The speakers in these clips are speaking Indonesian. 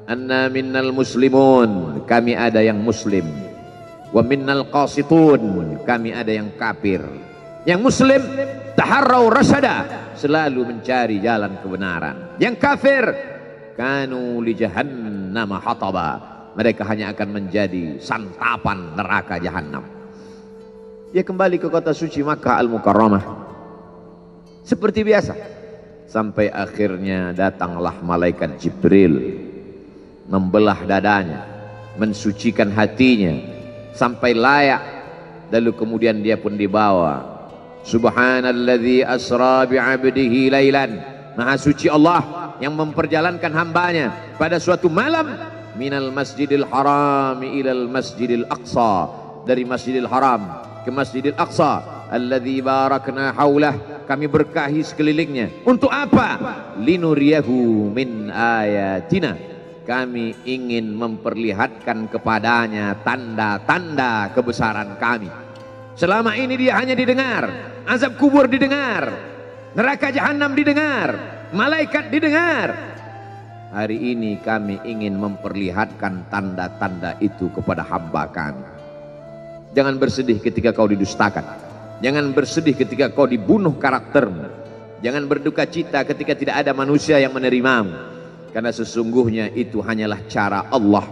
anna minnal muslimun, kami ada yang muslim, wa minnal qasitun, kami ada yang kafir. Yang muslim taharrau rasyada, selalu mencari jalan kebenaran. Yang kafir kanu li jahannam hataba, mereka hanya akan menjadi santapan neraka jahanam. Dia kembali ke kota suci Makkah Al-Mukarramah seperti biasa, sampai akhirnya datanglah malaikat Jibril membelah dadanya, mensucikan hatinya sampai layak. Lalu kemudian dia pun dibawa. Subhanalladzi asra bi'abdihi lailan, maha suci Allah yang memperjalankan hambanya pada suatu malam, minal masjidil haram ilal masjidil aqsa, dari masjidil haram ke masjidil aqsa, alladzi barakna haulah, kami berkahi sekelilingnya. Untuk apa? Linuriyahu min ayatina, kami ingin memperlihatkan kepadanya tanda-tanda kebesaran kami. Selama ini dia hanya didengar, azab kubur didengar, neraka jahanam didengar, malaikat didengar. Hari ini kami ingin memperlihatkan tanda-tanda itu kepada hamba kami. Jangan bersedih ketika kau didustakan, jangan bersedih ketika kau dibunuh karaktermu, jangan berduka cita ketika tidak ada manusia yang menerimamu, karena sesungguhnya itu hanyalah cara Allah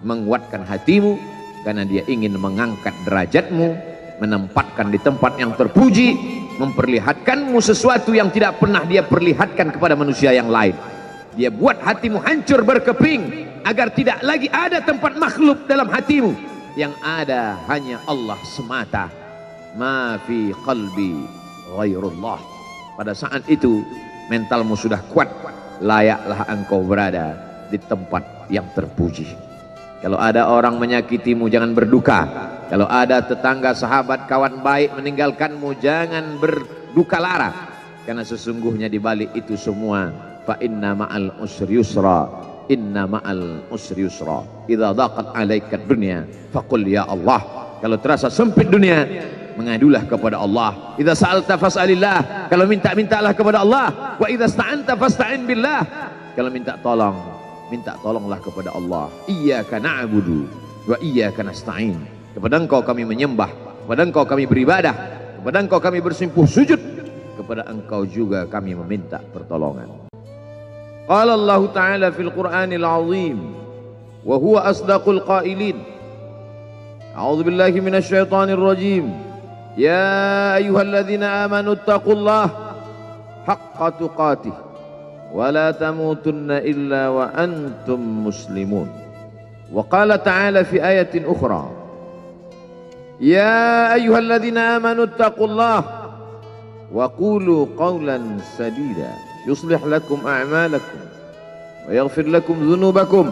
menguatkan hatimu, karena dia ingin mengangkat derajatmu, menempatkan di tempat yang terpuji, memperlihatkanmu sesuatu yang tidak pernah dia perlihatkan kepada manusia yang lain. Dia buat hatimu hancur berkeping agar tidak lagi ada tempat makhluk dalam hatimu, yang ada hanya Allah semata. Ma fi qalbi ghairullah. Pada saat itu mentalmu sudah kuat, layaklah engkau berada di tempat yang terpuji. Kalau ada orang menyakitimu, jangan berduka. Kalau ada tetangga, sahabat, kawan baik meninggalkanmu, jangan berduka lara, karena sesungguhnya di balik itu semua, fa inna ma'al usri yusra, inna ma'al usri yusra, idza daqat 'alaika dunya faqul ya Allah. Kalau terasa sempit dunia, mengadulah kepada Allah. Idza sa'alta fas'alillah, kalau minta-mintalah kepada Allah. Wa idza sta'anta fasta'in billah, kalau minta tolong, minta tolonglah kepada Allah. Iyyaka na'budu wa iyyaka nasta'in, kepada engkau kami menyembah, kepada engkau kami beribadah, kepada engkau kami bersimpuh sujud, kepada engkau juga kami meminta pertolongan. Qala Allah Ta'ala fil Qur'anil Azim wa huwa asdaqul qailin. A'udzu billahi minasy syaithanir rajim. Ya ayyuhalladzina amanu taqullaha haqqa tuqatih wa la tamutunna illa wa antum muslimun. Wa qala ta'ala fi ayatin ukhra, ya ayyuhalladzina amanu taqullaha wa qulu qawlan sadida yuslih lakum a'malakum wa yaghfir lakum dhunubakum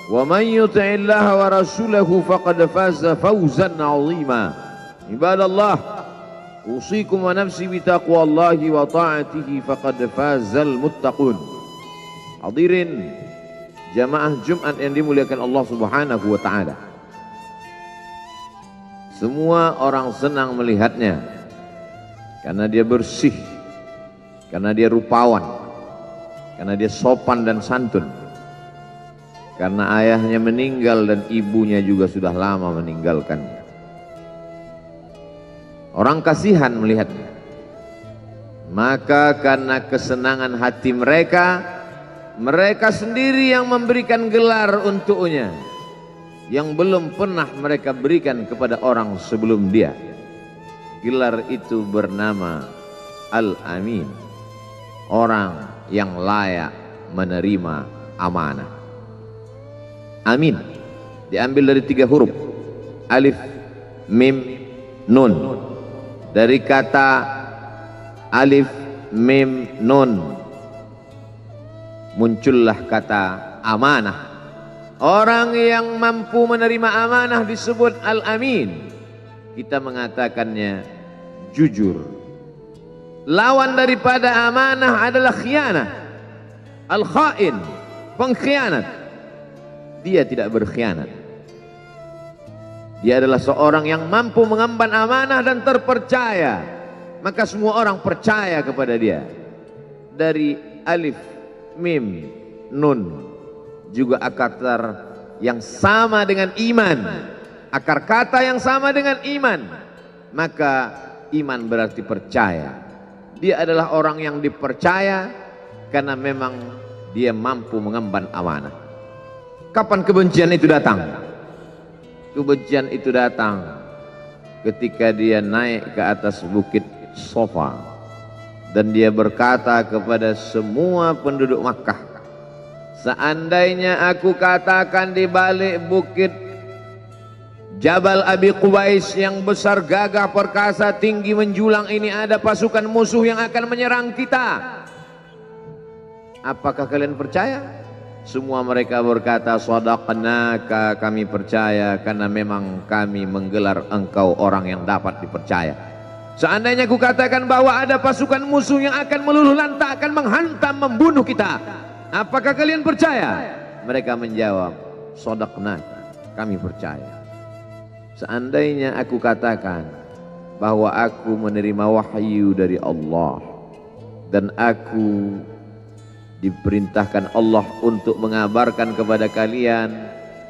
wa man yuti'illaha wa rasulahu faqad faza fawzan 'azima. Ibadallah, usikum wa nafsi bitaqwallahi wa ta'atihi faqad fazal muttaqun. Hadirin jamaah Jumat yang dimuliakan Allah Subhanahu wa taala, semua orang senang melihatnya karena dia bersih, karena dia rupawan, karena dia sopan dan santun, karena ayahnya meninggal dan ibunya juga sudah lama meninggalkannya. Orang kasihan melihatnya, maka karena kesenangan hati mereka, mereka sendiri yang memberikan gelar untuknya yang belum pernah mereka berikan kepada orang sebelum dia. Gelar itu bernama Al-Amin, orang yang layak menerima amanah. Amin diambil dari 3 huruf, alif, mim, nun. Dari kata alif, mim, nun muncullah kata amanah. Orang yang mampu menerima amanah disebut Al-Amin. Kita mengatakannya jujur. Lawan daripada amanah adalah khianah, al-khain, pengkhianat. Dia tidak berkhianat. Dia adalah seorang yang mampu mengemban amanah dan terpercaya, maka semua orang percaya kepada dia. Dari alif, mim, nun, juga akar yang sama dengan iman, akar kata yang sama dengan iman, maka iman berarti percaya. Dia adalah orang yang dipercaya karena memang dia mampu mengemban amanah. Kapan kebencian itu datang? Kebencian itu datang ketika dia naik ke atas bukit Safa dan dia berkata kepada semua penduduk Makkah, seandainya aku katakan di balik bukit Jabal Abi Qubais yang besar, gagah, perkasa, tinggi, menjulang ini ada pasukan musuh yang akan menyerang kita, apakah kalian percaya? Semua mereka berkata, shadaqnaka, kami percaya karena memang kami menggelar engkau orang yang dapat dipercaya. Seandainya ku katakan bahwa ada pasukan musuh yang akan meluluh lantakkan, menghantam, membunuh kita, apakah kalian percaya? Mereka menjawab, shadaqnaka, kami percaya. Seandainya aku katakan bahwa aku menerima wahyu dari Allah dan aku diperintahkan Allah untuk mengabarkan kepada kalian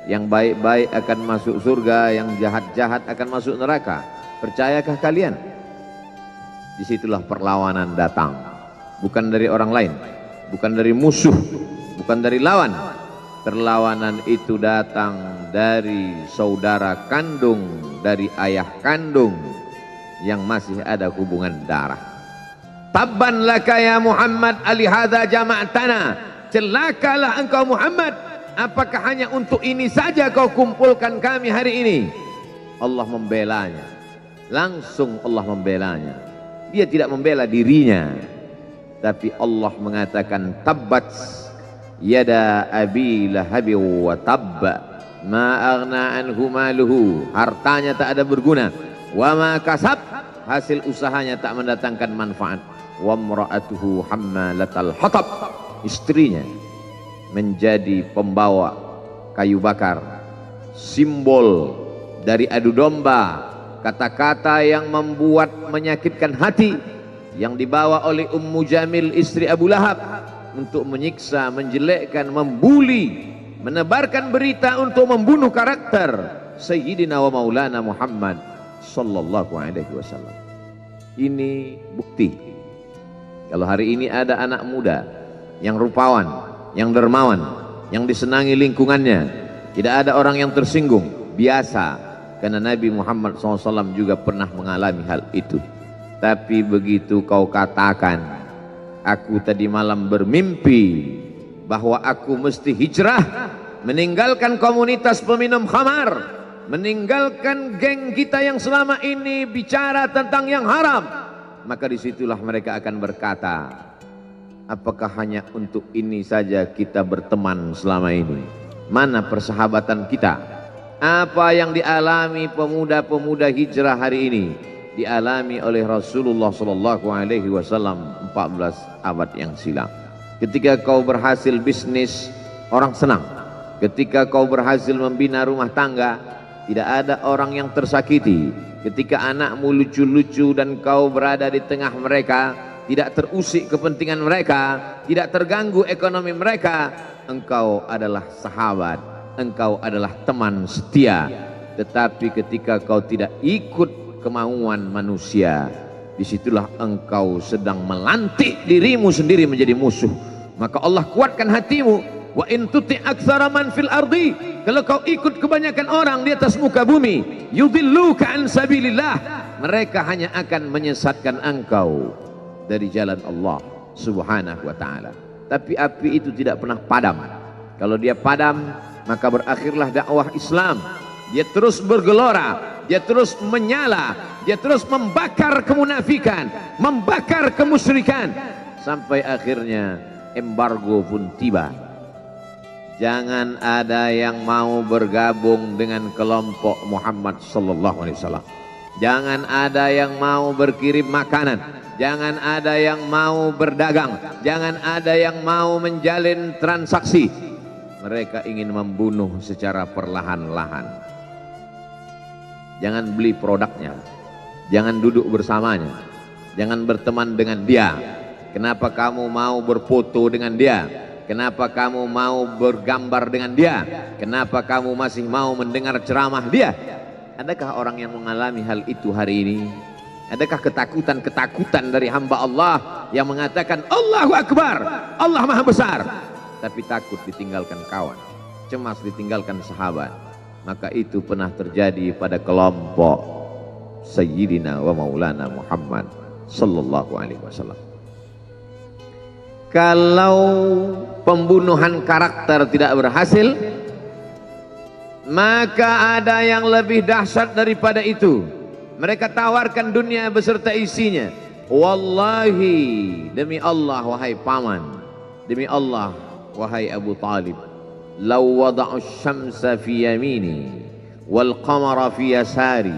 yang baik-baik akan masuk surga, yang jahat-jahat akan masuk neraka, percayakah kalian? Disitulah perlawanan datang, bukan dari orang lain, bukan dari musuh, bukan dari lawan. Perlawanan itu datang dari saudara kandung, dari ayah kandung yang masih ada hubungan darah. Tabban laka ya Muhammad alihadza jama'tana, celakalah engkau Muhammad, apakah hanya untuk ini saja kau kumpulkan kami hari ini? Allah membelanya, langsung Allah membelanya. Dia tidak membela dirinya, tapi Allah mengatakan, tabbat yada abi lahabi wa tabba ma aghna anhu maluhu, hartanya tak ada berguna, wa ma kasab, hasil usahanya tak mendatangkan manfaat, wa mra'atuhu hammalatal hatab, istrinya menjadi pembawa kayu bakar, simbol dari adu domba, kata-kata yang membuat menyakitkan hati yang dibawa oleh Ummu Jamil istri Abu Lahab untuk menyiksa, menjelekkan, membuli, menebarkan berita untuk membunuh karakter Sayyidina wa Maulana Muhammad sallallahu alaihi wasallam. Ini bukti kalau hari ini ada anak muda yang rupawan, yang dermawan, yang disenangi lingkungannya, tidak ada orang yang tersinggung, biasa, karena Nabi Muhammad SAW juga pernah mengalami hal itu. Tapi begitu kau katakan, aku tadi malam bermimpi bahwa aku mesti hijrah, meninggalkan komunitas peminum khamar, meninggalkan geng kita yang selama ini bicara tentang yang haram, maka disitulah mereka akan berkata, apakah hanya untuk ini saja kita berteman selama ini? Mana persahabatan kita? Apa yang dialami pemuda-pemuda hijrah hari ini dialami oleh Rasulullah sallallahu alaihi wasallam 14 abad yang silam. Ketika kau berhasil bisnis, orang senang. Ketika kau berhasil membina rumah tangga, tidak ada orang yang tersakiti. Ketika anakmu lucu-lucu dan kau berada di tengah mereka, tidak terusik kepentingan mereka, tidak terganggu ekonomi mereka, engkau adalah sahabat, engkau adalah teman setia. Tetapi ketika kau tidak ikut kemauan manusia, disitulah engkau sedang melantik dirimu sendiri menjadi musuh. Maka Allah kuatkan hatimu. Wa in tuti aktsara man fil ardi, kalau kau ikut kebanyakan orang di atas muka bumi, yudilluka an sabilillah, mereka hanya akan menyesatkan engkau dari jalan Allah subhanahu wa ta'ala. Tapi api itu tidak pernah padam. Kalau dia padam, maka berakhirlah dakwah Islam. Dia terus bergelora, dia terus menyala, dia terus membakar kemunafikan, membakar kemusyrikan, sampai akhirnya embargo pun tiba. Jangan ada yang mau bergabung dengan kelompok Muhammad sallallahu alaihi wasallam. Jangan ada yang mau berkirim makanan. Jangan ada yang mau berdagang. Jangan ada yang mau menjalin transaksi. Mereka ingin membunuh secara perlahan-lahan. Jangan beli produknya. Jangan duduk bersamanya. Jangan berteman dengan dia. Kenapa kamu mau berfoto dengan dia? Kenapa kamu mau bergambar dengan dia? Kenapa kamu masih mau mendengar ceramah dia? Adakah orang yang mengalami hal itu hari ini? Adakah ketakutan-ketakutan dari hamba Allah yang mengatakan Allahu Akbar, Allah Maha Besar, tapi takut ditinggalkan kawan, cemas ditinggalkan sahabat? Maka itu pernah terjadi pada kelompok Sayyidina wa Maulana Muhammad sallallahu alaihi wasallam. Kalau pembunuhan karakter tidak berhasil, maka ada yang lebih dahsyat daripada itu. Mereka tawarkan dunia beserta isinya. Wallahi, demi Allah wahai paman, demi Allah wahai Abu Talib, law wada'u syamsa fi yamini wal qamara fi yasari,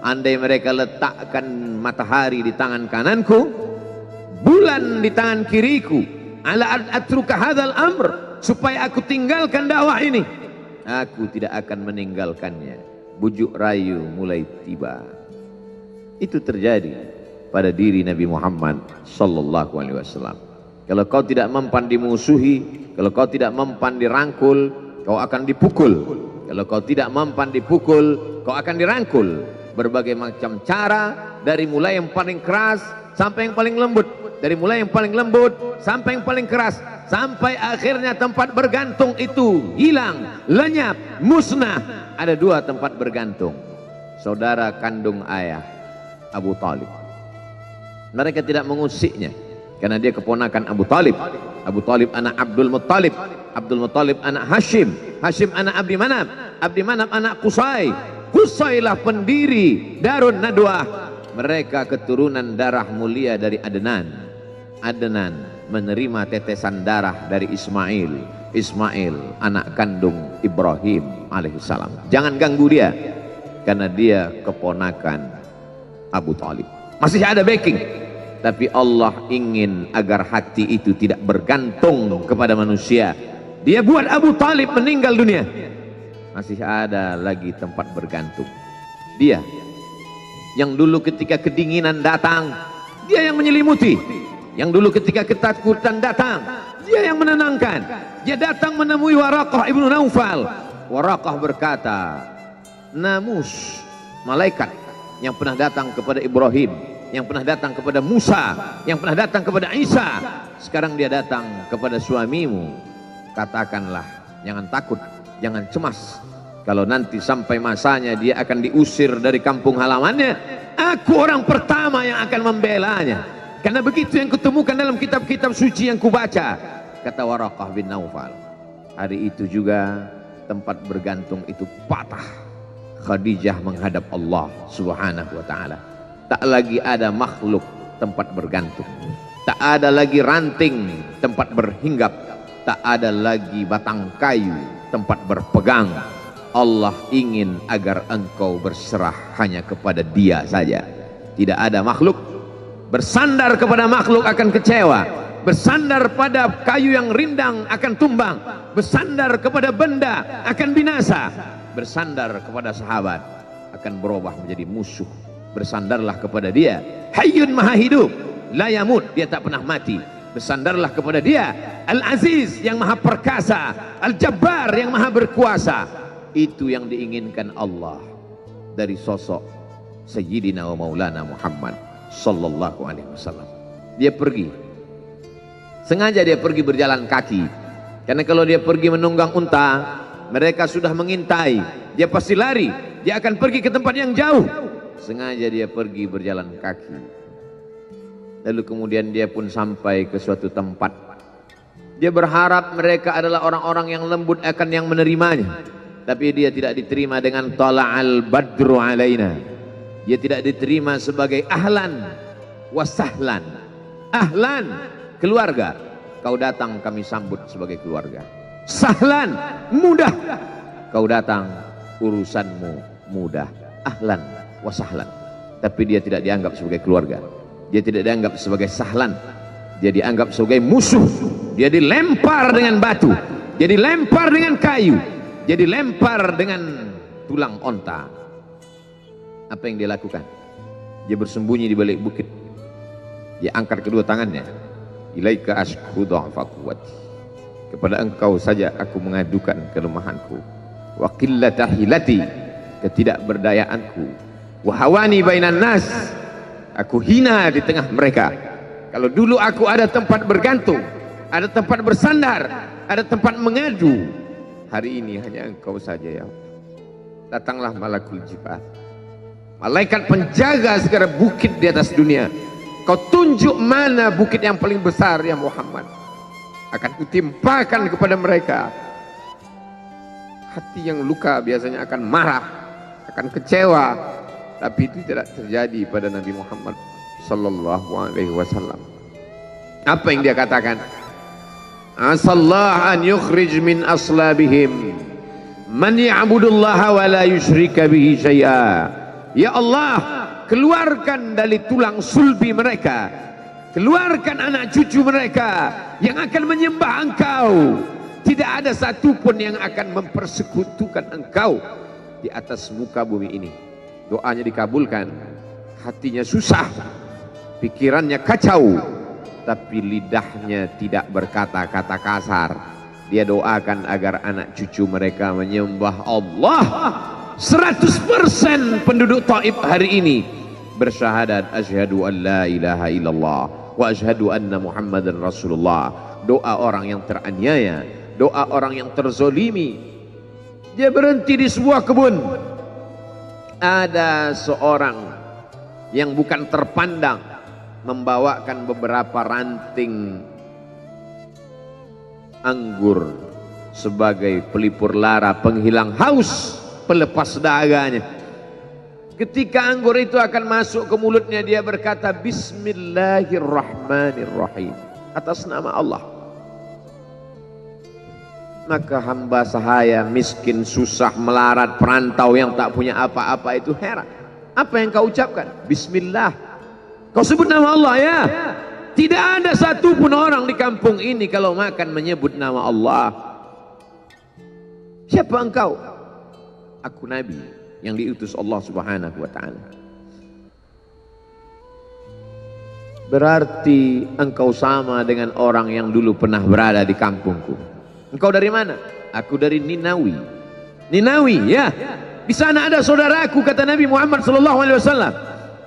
andai mereka letakkan matahari di tangan kananku, bulan di tangan kiriku, ala atruka hadzal amr, supaya aku tinggalkan dakwah ini, aku tidak akan meninggalkannya. Bujuk rayu mulai tiba. Itu terjadi pada diri Nabi Muhammad sallallahu alaihi wasallam. Kalau kau tidak mempan dimusuhi, kalau kau tidak mempan dirangkul, kau akan dipukul. Kalau kau tidak mempan dipukul, kau akan dirangkul. Berbagai macam cara, dari mulai yang paling keras sampai yang paling lembut, dari mulai yang paling lembut sampai yang paling keras, sampai akhirnya tempat bergantung itu hilang, lenyap, musnah. Ada dua tempat bergantung, saudara kandung ayah Abu Talib. Mereka tidak mengusiknya karena dia keponakan Abu Talib. Abu Talib anak Abdul Muttalib, Abdul Muttalib anak Hashim, Hashim anak Abdi Manaf, Abdi Manaf anak Qusay, Qusaylah pendiri Darun Nadwah. Mereka keturunan darah mulia dari Adnan. Adnan menerima tetesan darah dari Ismail. Ismail anak kandung Ibrahim alaihissalam. Jangan ganggu dia karena dia keponakan Abu Talib. Masih ada backing, tapi Allah ingin agar hati itu tidak bergantung kepada manusia. Dia buat Abu Talib meninggal dunia, masih ada lagi tempat bergantung. Dia yang dulu ketika kedinginan datang, dia yang menyelimuti. Yang dulu ketika ketakutan datang, dia yang menenangkan. Dia datang menemui Waraqah ibnu Naufal. Waraqah berkata, Namus, malaikat yang pernah datang kepada Ibrahim, yang pernah datang kepada Musa, yang pernah datang kepada Isa, sekarang dia datang kepada suamimu. Katakanlah, jangan takut, jangan cemas. Kalau nanti sampai masanya dia akan diusir dari kampung halamannya, aku orang pertama yang akan membelanya. Karena begitu yang kutemukan dalam kitab-kitab suci yang kubaca, kata Waraqah bin Naufal. Hari itu juga tempat bergantung itu patah. Khadijah menghadap Allah subhanahu wa ta'ala. Tak lagi ada makhluk tempat bergantung, tak ada lagi ranting tempat berhinggap, tak ada lagi batang kayu tempat berpegang. Allah ingin agar engkau berserah hanya kepada Dia saja. Tidak ada makhluk. Bersandar kepada makhluk akan kecewa, bersandar pada kayu yang rindang akan tumbang, bersandar kepada benda akan binasa, bersandar kepada sahabat akan berubah menjadi musuh. Bersandarlah kepada Dia, Hayyun Maha Hidup, la yamut, Dia tak pernah mati. Bersandarlah kepada Dia, Al-Aziz yang Maha Perkasa, Al-Jabbar yang Maha Berkuasa. Itu yang diinginkan Allah dari sosok Sayyidina wa Maulana Muhammad sallallahu alaihi wasallam. Dia pergi, sengaja dia pergi berjalan kaki, karena kalau dia pergi menunggang unta, mereka sudah mengintai, dia pasti lari, dia akan pergi ke tempat yang jauh. Sengaja dia pergi berjalan kaki. Lalu kemudian dia pun sampai ke suatu tempat. Dia berharap mereka adalah orang-orang yang lembut akan yang menerimanya, tapi dia tidak diterima dengan tala'al badru alaina. Dia tidak diterima sebagai ahlan wasahlan. Ahlan, keluarga, kau datang kami sambut sebagai keluarga. Sahlan, mudah, kau datang urusanmu mudah. Ahlan wasahlan. Tapi dia tidak dianggap sebagai keluarga, dia tidak dianggap sebagai sahlan, dia dianggap sebagai musuh. Dia dilempar dengan batu, dia dilempar dengan kayu, dia dilempar dengan tulang onta. Apa yang dia lakukan? Dia bersembunyi di balik bukit. Dia angkat kedua tangannya, ilaika ashku dha'fa quwwati, kepada engkau saja aku mengadukan kelemahanku, wa qillata hilati, ketidakberdayaanku, wa hawani bainan nas, aku hina di tengah mereka. Kalau dulu aku ada tempat bergantung, ada tempat bersandar, ada tempat mengadu, hari ini hanya engkau saja ya Allah. Datanglah malakul jibal, malaikat penjaga segala bukit di atas dunia. Kau tunjuk mana bukit yang paling besar ya Muhammad, akan kutimpakan kepada mereka. Hati yang luka biasanya akan marah, akan kecewa, tapi itu tidak terjadi pada Nabi Muhammad sallallahu alaihi wasallam. Apa yang dia katakan? Asallah an yukhrij min aslabihim man ya'budullaha wa la yusyrika bihi syai'a. Ya Allah, keluarkan dari tulang sulbi mereka, keluarkan anak cucu mereka yang akan menyembah engkau. Tidak ada satupun yang akan mempersekutukan engkau di atas muka bumi ini. Doanya dikabulkan, hatinya susah, pikirannya kacau, tapi lidahnya tidak berkata-kata kasar. Dia doakan agar anak cucu mereka menyembah Allah. 100% penduduk Taif hari ini bersyahadat asyhadu an la ilaha illallah wa asyhadu anna Muhammadan Rasulullah. Doa orang yang teraniaya, doa orang yang terzolimi. Dia berhenti di sebuah kebun. Ada seorang yang bukan terpandang membawakan beberapa ranting anggur sebagai pelipur lara, penghilang haus, pelepas dahaganya. Ketika anggur itu akan masuk ke mulutnya, dia berkata Bismillahirrahmanirrahim, atas nama Allah. Maka hamba sahaya miskin, susah, melarat, perantau yang tak punya apa-apa itu heran. Apa yang kau ucapkan? Bismillah. Kau sebut nama Allah ya. Tidak ada satupun orang di kampung ini kalau makan menyebut nama Allah. Siapa engkau? Aku Nabi yang diutus Allah Subhanahu wa ta'ala. Berarti engkau sama dengan orang yang dulu pernah berada di kampungku. Engkau dari mana? Aku dari Ninawi. Ninawi ya. Di sana ada saudaraku, kata Nabi Muhammad sallallahu alaihi wasallam.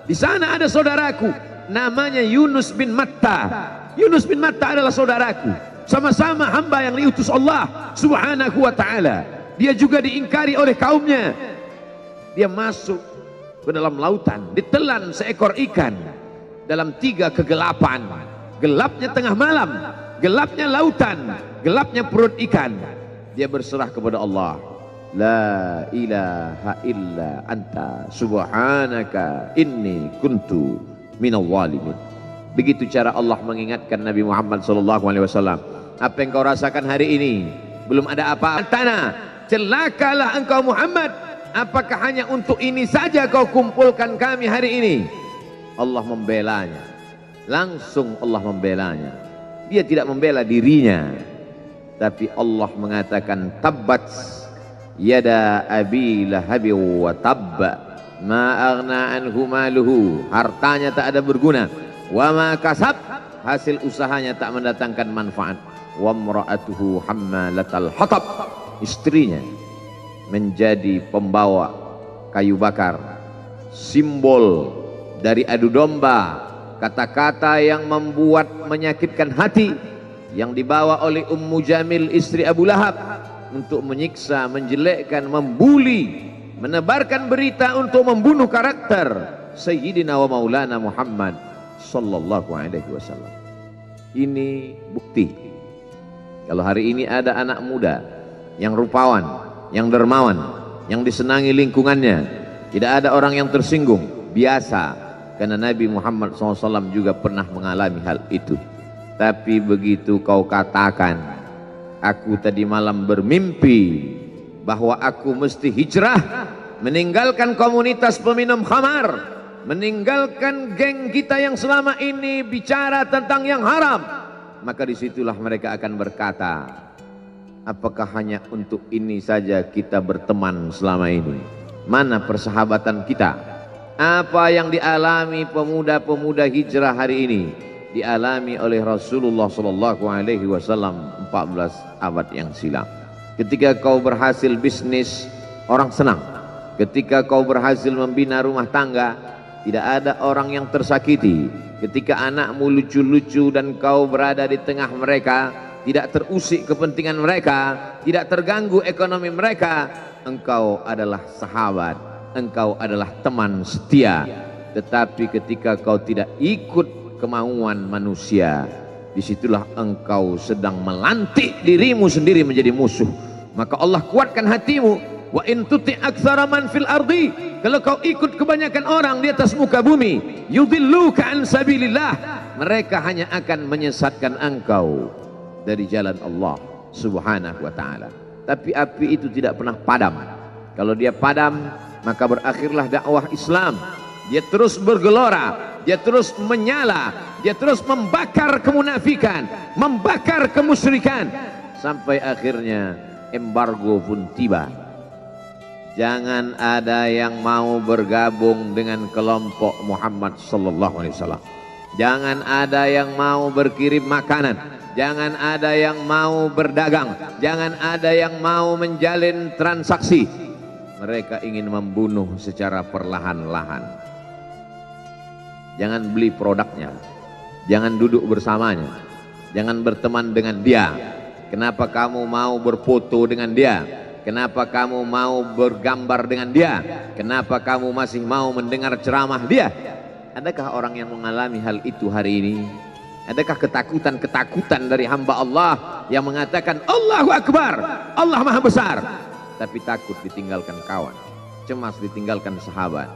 Di sana ada saudaraku namanya Yunus bin Matta. Yunus bin Matta adalah saudaraku. Sama-sama hamba yang diutus Allah Subhanahu wa ta'ala. Dia juga diingkari oleh kaumnya. Dia masuk ke dalam lautan, ditelan seekor ikan dalam 3 kegelapan. Gelapnya tengah malam, gelapnya lautan, gelapnya perut ikan. Dia berserah kepada Allah. La ilaha illa anta subhanaka inni kuntu minal zalimin. Begitu cara Allah mengingatkan Nabi Muhammad SAW. Apa yang kau rasakan hari ini? Belum ada apa-apa. Tanah, celakalah engkau Muhammad. Apakah hanya untuk ini saja kau kumpulkan kami hari ini? Allah membelanya. Langsung Allah membelanya. Dia tidak membela dirinya, tapi Allah mengatakan tabbat yada abi lahabi wa tabba ma aghna anhu maluhu. Hartanya tak ada berguna. Wa ma kasab, hasil usahanya tak mendatangkan manfaat. Wa imra'atuhu hammalatal hatab, istrinya menjadi pembawa kayu bakar, simbol dari adu domba, kata-kata yang membuat menyakitkan hati yang dibawa oleh Ummu Jamil istri Abu Lahab untuk menyiksa, menjelekkan, membuli, menebarkan berita untuk membunuh karakter Sayyidina wa Maulana Muhammad sallallahu alaihi wasallam. Ini bukti kalau hari ini ada anak muda yang rupawan, yang dermawan, yang disenangi lingkungannya, tidak ada orang yang tersinggung, biasa, karena Nabi Muhammad SAW juga pernah mengalami hal itu. Tapi begitu kau katakan, aku tadi malam bermimpi bahwa aku mesti hijrah, meninggalkan komunitas peminum khamar, meninggalkan geng kita yang selama ini bicara tentang yang haram, maka disitulah mereka akan berkata, apakah hanya untuk ini saja kita berteman selama ini? Mana persahabatan kita? Apa yang dialami pemuda-pemuda hijrah hari ini? dialami oleh Rasulullah sallallahu alaihi wasallam 14 abad yang silam. Ketika kau berhasil bisnis, orang senang. Ketika kau berhasil membina rumah tangga, tidak ada orang yang tersakiti. Ketika anakmu lucu-lucu dan kau berada di tengah mereka, tidak terusik kepentingan mereka, tidak terganggu ekonomi mereka, engkau adalah sahabat, engkau adalah teman setia. Tetapi ketika kau tidak ikut kemauan manusia, disitulah engkau sedang melantik dirimu sendiri menjadi musuh. Maka Allah kuatkan hatimu. Wa in tuti aktsara man fil ardi, kalau kau ikut kebanyakan orang di atas muka bumi, yudilluka an sabilillah, mereka hanya akan menyesatkan engkau dari jalan Allah subhanahu wa ta'ala. Tapi api itu tidak pernah padam. Kalau dia padam, maka berakhirlah dakwah Islam. Dia terus bergelora, dia terus menyala, dia terus membakar kemunafikan, membakar kemusyrikan, sampai akhirnya embargo pun tiba. Jangan ada yang mau bergabung dengan kelompok Muhammad sallallahu alaihi wasallam. Jangan ada yang mau berkirim makanan. Jangan ada yang mau berdagang. Jangan ada yang mau menjalin transaksi. Mereka ingin membunuh secara perlahan-lahan. Jangan beli produknya. Jangan duduk bersamanya. Jangan berteman dengan dia. Kenapa kamu mau berfoto dengan dia? Kenapa kamu mau bergambar dengan dia? Kenapa kamu masih mau mendengar ceramah dia? Adakah orang yang mengalami hal itu hari ini? Adakah ketakutan-ketakutan dari hamba Allah yang mengatakan Allahu Akbar, Allah Maha Besar, tapi takut ditinggalkan kawan, cemas ditinggalkan sahabat?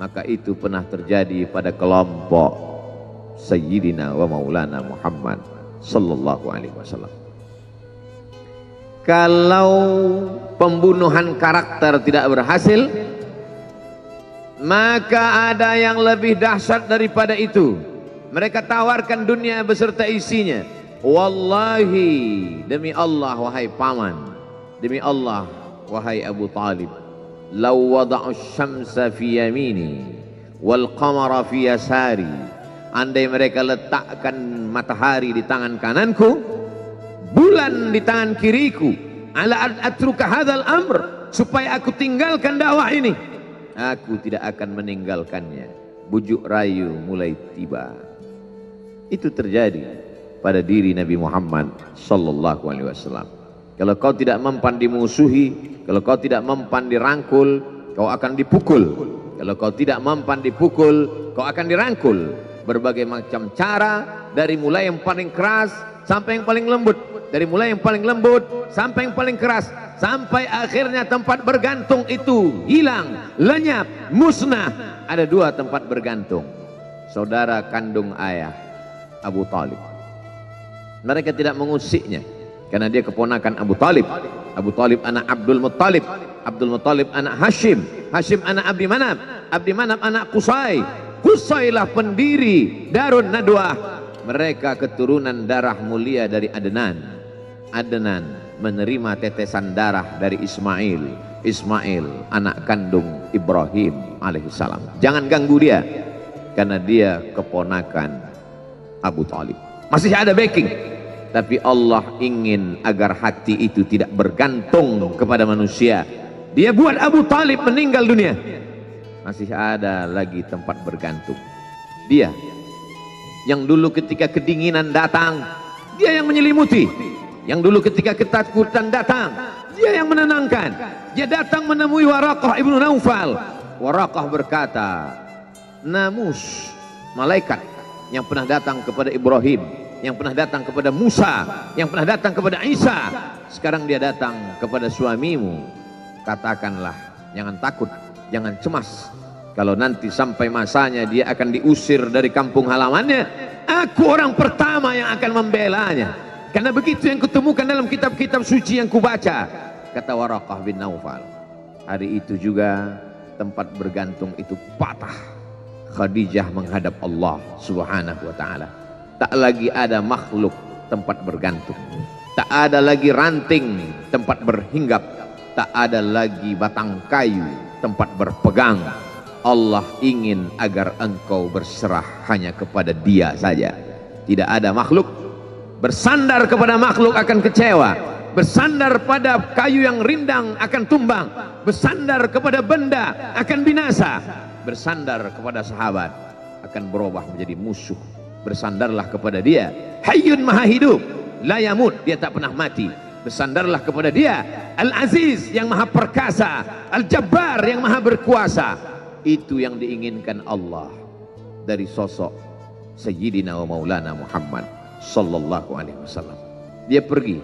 Maka itu pernah terjadi pada kelompok Sayyidina wa Maulana Muhammad sallallahu alaihi wasallam. Kalau pembunuhan karakter tidak berhasil, maka ada yang lebih dahsyat daripada itu. Mereka tawarkan dunia beserta isinya. Wallahi, demi Allah wahai paman, demi Allah wahai Abu Talib, law wada'u syamsa fi yamini wal qamara fi yasari, andai mereka letakkan matahari di tangan kananku, bulan di tangan kiriku, ala atruka hadzal amr, supaya aku tinggalkan dakwah ini, aku tidak akan meninggalkannya. Bujuk rayu mulai tiba. Itu terjadi pada diri Nabi Muhammad sallallahu alaihi wasallam. Kalau kau tidak mempan dimusuhi, kalau kau tidak mempan dirangkul, kau akan dipukul. Kalau kau tidak mempan dipukul, kau akan dirangkul. Berbagai macam cara, dari mulai yang paling keras sampai yang paling lembut, dari mulai yang paling lembut sampai yang paling keras, sampai akhirnya tempat bergantung itu hilang, lenyap, musnah. Ada dua tempat bergantung, saudara kandung ayah Abu Talib. Mereka tidak mengusiknya karena dia keponakan Abu Talib. Abu Talib anak Abdul Muttalib, Abdul Muttalib anak Hashim, Hashim anak Abdi Manaf, Abdi Manaf anak Qusay, Qusaylah pendiri Darun Nadwah. Mereka keturunan darah mulia dari Adnan. Adnan menerima tetesan darah dari Ismail. Ismail anak kandung Ibrahim alaihissalam. Jangan ganggu dia, karena dia keponakan Abu Talib. Masih ada backing, tapi Allah ingin agar hati itu tidak bergantung kepada manusia. Dia buat Abu Talib meninggal dunia, masih ada lagi tempat bergantung. Dia yang dulu ketika kedinginan datang, dia yang menyelimuti. Yang dulu ketika ketakutan datang, dia yang menenangkan. Dia datang menemui Waraqah ibnu Naufal. Waraqah berkata, namus, malaikat yang pernah datang kepada Ibrahim, yang pernah datang kepada Musa, yang pernah datang kepada Isa, sekarang dia datang kepada suamimu. Katakanlah, jangan takut, jangan cemas. Kalau nanti sampai masanya dia akan diusir dari kampung halamannya, aku orang pertama yang akan membelanya. Karena begitu yang kutemukan dalam kitab-kitab suci yang kubaca, kata Waraqah bin Naufal. Hari itu juga tempat bergantung itu patah. Khadijah menghadap Allah subhanahu wa ta'ala. Tak lagi ada makhluk tempat bergantung, tak ada lagi ranting tempat berhinggap, tak ada lagi batang kayu tempat berpegang. Allah ingin agar engkau berserah hanya kepada Dia saja. Tidak ada makhluk bersandar kepada makhluk akan kecewa, bersandar pada kayu yang rindang akan tumbang, bersandar kepada benda akan binasa, bersandar kepada sahabat akan berubah menjadi musuh. Bersandarlah kepada dia, Hayyun Maha Hidup, la yamut, dia tak pernah mati. Bersandarlah kepada dia, Al-Aziz yang Maha Perkasa, Al-Jabbar yang Maha Berkuasa. Itu yang diinginkan Allah dari sosok Sayyidina wa Maulana Muhammad sallallahu alaihi wasallam. Dia pergi,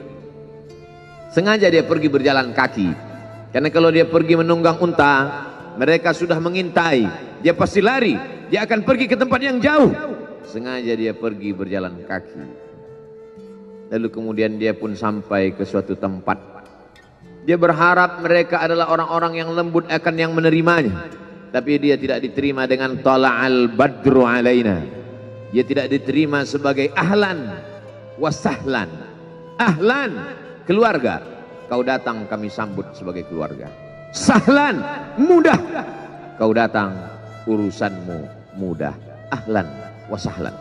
sengaja dia pergi berjalan kaki, karena kalau dia pergi menunggang unta, mereka sudah mengintai, dia pasti lari, dia akan pergi ke tempat yang jauh. Sengaja dia pergi berjalan kaki. Lalu kemudian dia pun sampai ke suatu tempat. Dia berharap mereka adalah orang-orang yang lembut akan yang menerimanya, tapi dia tidak diterima dengan tala'al badru alaina. Dia tidak diterima sebagai ahlan wasahlan. Ahlan, keluarga, kau datang kami sambut sebagai keluarga. Sahlan, mudah, kau datang urusanmu mudah. Ahlan wasahlan.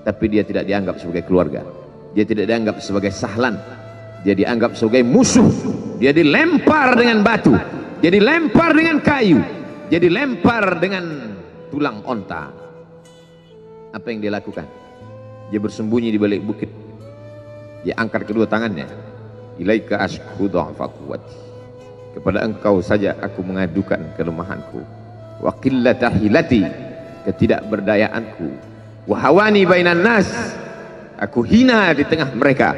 Tapi dia tidak dianggap sebagai keluarga, dia tidak dianggap sebagai sahlan, dia dianggap sebagai musuh. Dia dilempar dengan batu, dia dilempar dengan kayu, dia dilempar dengan tulang onta. Apa yang dia lakukan? Dia bersembunyi di balik bukit. Dia angkat kedua tangannya. Ilaika ashku dha'fa quwwati. Kepada engkau saja aku mengadukan kelemahanku. Wa qillata hilati, ketidakberdayaanku. Wa hawani bainan nas, aku hina di tengah mereka.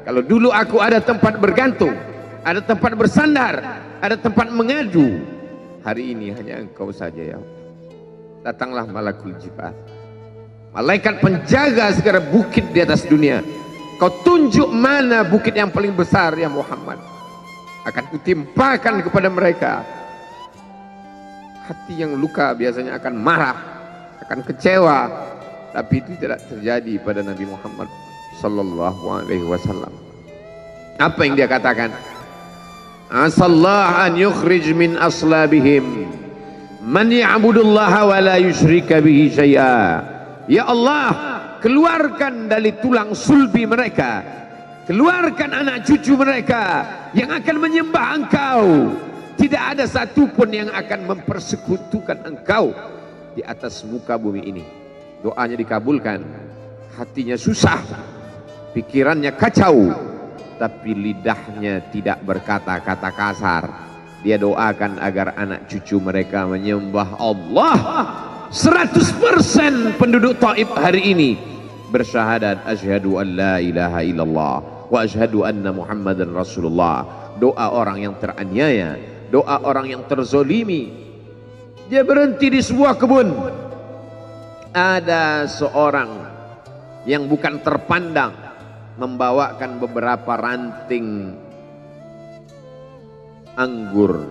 Kalau dulu aku ada tempat bergantung, ada tempat bersandar, ada tempat mengadu, hari ini hanya engkau saja ya Allah. Datanglah malakul jibal, malaikat penjaga segala bukit di atas dunia. Kau tunjuk mana bukit yang paling besar ya Muhammad, akan kutimpakan kepada mereka. Hati yang luka biasanya akan marah, akan kecewa, tapi itu tidak terjadi pada Nabi Muhammad sallallahu alaihi wasallam. Apa yang dia katakan? Asallah an yukhrij min aslabihim man ya'budullaha wa la yusyrika bihi syai'a. Ya Allah, keluarkan dari tulang sulbi mereka, keluarkan anak cucu mereka yang akan menyembah engkau. Tidak ada satupun yang akan mempersekutukan engkau di atas muka bumi ini. Doanya dikabulkan, hatinya susah, pikirannya kacau, tapi lidahnya tidak berkata-kata kasar. Dia doakan agar anak cucu mereka menyembah Allah. 100% penduduk Taif hari ini bersyahadat asyhadu an la ilaha illallah wa asyhadu anna Muhammadan Rasulullah. Doa orang yang teraniaya, doa orang yang terzolimi. Dia berhenti di sebuah kebun. Ada seorang yang bukan terpandang membawakan beberapa ranting anggur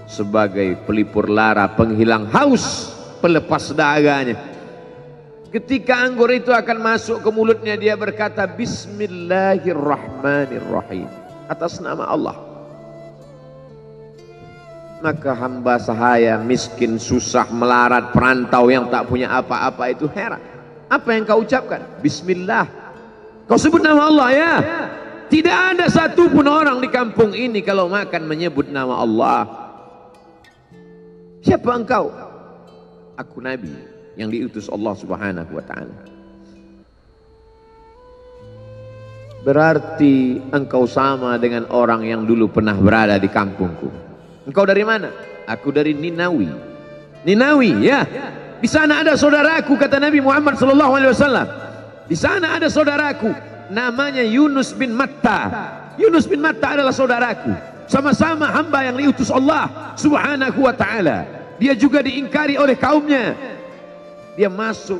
sebagai pelipur lara, penghilang haus, pelepas dahaganya. Ketika anggur itu akan masuk ke mulutnya, dia berkata Bismillahirrahmanirrahim, atas nama Allah. Maka hamba sahaya miskin, susah, melarat, perantau yang tak punya apa-apa itu heran. Apa yang kau ucapkan? Bismillah. Kau sebut nama Allah ya. Tidak ada satupun orang di kampung ini kalau makan menyebut nama Allah. Siapa engkau? Aku Nabi yang diutus Allah Subhanahu wa ta'ala. Berarti engkau sama dengan orang yang dulu pernah berada di kampungku. Engkau dari mana? Aku dari Ninawi. Ninawi ya. Di sana ada saudaraku, kata Nabi Muhammad sallallahu alaihi wasallam. Di sana ada saudaraku namanya Yunus bin Matta. Yunus bin Matta adalah saudaraku. Sama-sama hamba yang diutus Allah Subhanahu wa ta'ala. Dia juga diingkari oleh kaumnya. Dia masuk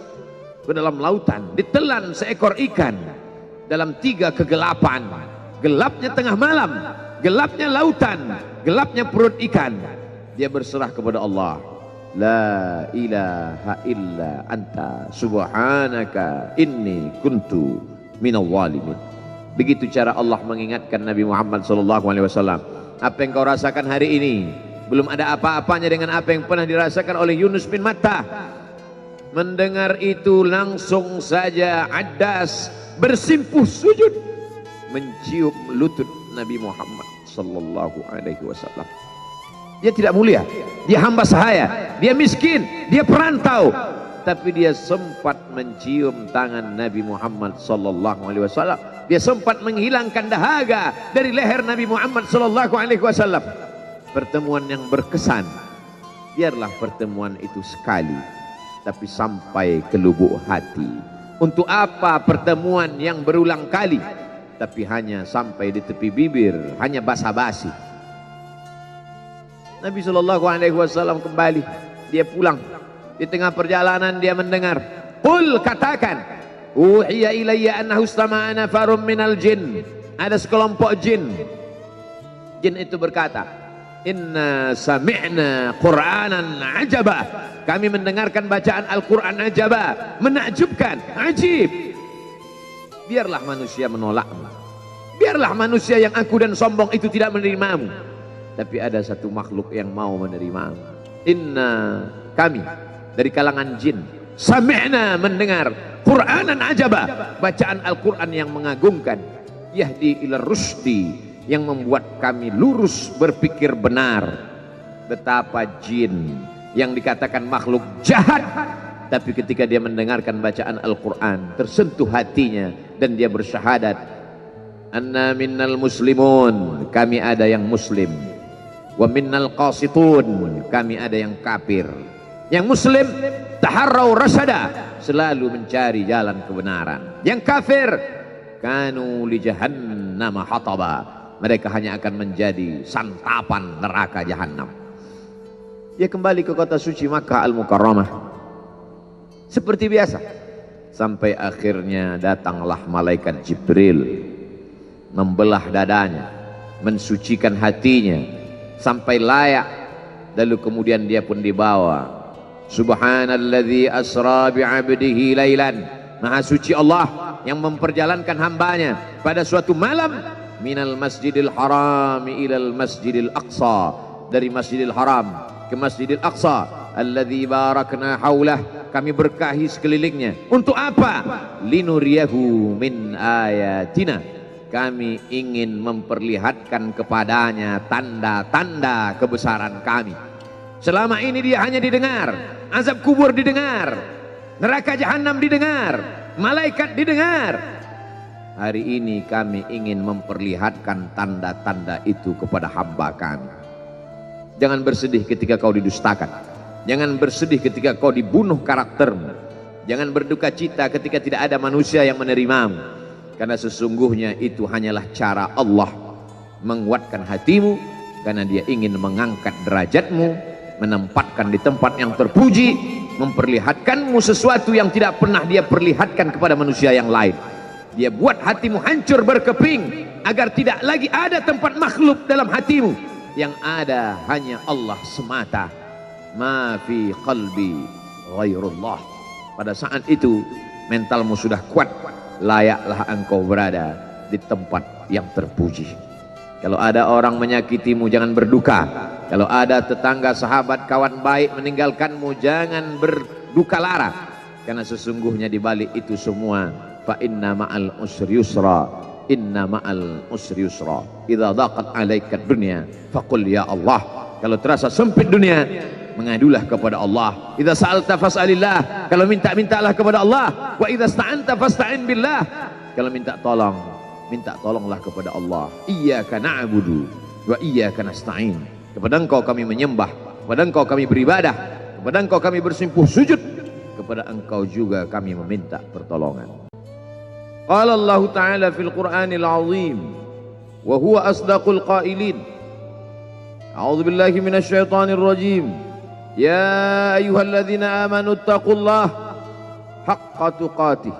ke dalam lautan, ditelan seekor ikan dalam 3 kegelapan. Gelapnya tengah malam, gelapnya lautan, gelapnya perut ikan. Dia berserah kepada Allah. La ilaha illa anta subhanaka inni kuntu minal zalimin. Begitu cara Allah mengingatkan Nabi Muhammad SAW. Apa yang kau rasakan hari ini belum ada apa-apanya dengan apa yang pernah dirasakan oleh Yunus bin Matta. Mendengar itu langsung saja Addas bersimpuh sujud mencium lutut Nabi Muhammad sallallahu alaihi wasallam. Dia tidak mulia, dia hamba sahaya, dia miskin, dia perantau, tapi dia sempat mencium tangan Nabi Muhammad sallallahu alaihi wasallam. Dia sempat menghilangkan dahaga dari leher Nabi Muhammad sallallahu alaihi wasallam. Pertemuan yang berkesan. Biarlah pertemuan itu sekali, tapi sampai ke lubuk hati. Untuk apa pertemuan yang berulang kali, tapi hanya sampai di tepi bibir, hanya basa-basi. Nabi sallallahu alaihi wasallam kembali, dia pulang. Di tengah perjalanan dia mendengar, qul, katakan, uhiya ilayya annahu istama'a nafarun minal jin. Ada sekelompok jin. Jin itu berkata, inna sami'na qur'anan ajaba. Kami mendengarkan bacaan Al-Quran ajaba, menakjubkan, ajib. Biarlah manusia menolakmu, biarlah manusia yang angkuh dan sombong itu tidak menerimamu, tapi ada satu makhluk yang mau menerimamu. Inna, kami dari kalangan jin, sami'na, mendengar, Qur'anan ajaba, bacaan Al-Quran yang mengagumkan, yahdi ila rusdi, yang membuat kami lurus berpikir benar. Betapa jin yang dikatakan makhluk jahat, tapi ketika dia mendengarkan bacaan Al-Quran tersentuh hatinya dan dia bersyahadat, anna minnal muslimun, kami ada yang muslim, wa minnal qasitun, kami ada yang kafir. Yang muslim taharrau rasyada, selalu mencari jalan kebenaran. Yang kafir kanu li jahannam hataba, mereka hanya akan menjadi santapan neraka jahanam. Dia kembali ke kota suci Makkah Al-Mukarramah seperti biasa, sampai akhirnya datanglah malaikat Jibril membelah dadanya, mensucikan hatinya sampai layak, lalu kemudian dia pun dibawa. Subhanalladzi asra bi'abdihi lailan, maha suci Allah yang memperjalankan hambanya pada suatu malam, minal masjidil haram ilal masjidil aqsa, dari masjidil haram ke masjidil aqsa, alladzi barakna haulah, kami berkahi sekelilingnya. Untuk apa? Linuriyahu min ayatina, kami ingin memperlihatkan kepadanya tanda-tanda kebesaran kami. Selama ini dia hanya didengar, azab kubur didengar, neraka jahanam didengar, malaikat didengar. Hari ini kami ingin memperlihatkan tanda-tanda itu kepada hamba kami. Jangan bersedih ketika kau didustakan, jangan bersedih ketika kau dibunuh karaktermu, jangan berduka cita ketika tidak ada manusia yang menerimamu, karena sesungguhnya itu hanyalah cara Allah menguatkan hatimu, karena dia ingin mengangkat derajatmu, menempatkan di tempat yang terpuji, memperlihatkanmu sesuatu yang tidak pernah dia perlihatkan kepada manusia yang lain. Dia buat hatimu hancur berkeping agar tidak lagi ada tempat makhluk dalam hatimu, yang ada hanya Allah semata. Ma fi qalbi ghairullah. Pada saat itu mentalmu sudah kuat, layaklah engkau berada di tempat yang terpuji. Kalau ada orang menyakitimu, jangan berduka. Kalau ada tetangga, sahabat, kawan baik meninggalkanmu, jangan berduka lara, karena sesungguhnya di balik itu semua, fa inna ma'al usri yusra, inna ma'al usri yusra, idza daqat 'alaika dunya faqul ya Allah. Kalau terasa sempit dunia, mengadulah kepada Allah. Idza sa'alta fas'alillah, kalau minta-mintalah kepada Allah. Wa idza sta'anta fasta'in billah, kalau minta tolong, minta tolonglah kepada Allah. Iyyaka na'budu wa iyyaka nasta'in, kepada engkau kami menyembah, kepada engkau kami beribadah, kepada engkau kami bersimpuh sujud, kepada engkau juga kami meminta pertolongan. Qala Allah Ta'ala fil Qur'anil Azim wa huwa asdaqul qailin. A'udzu billahi minasy syaithanir rajim. Ya ayyuhalladzina amanu taqullaha haqqa tuqatih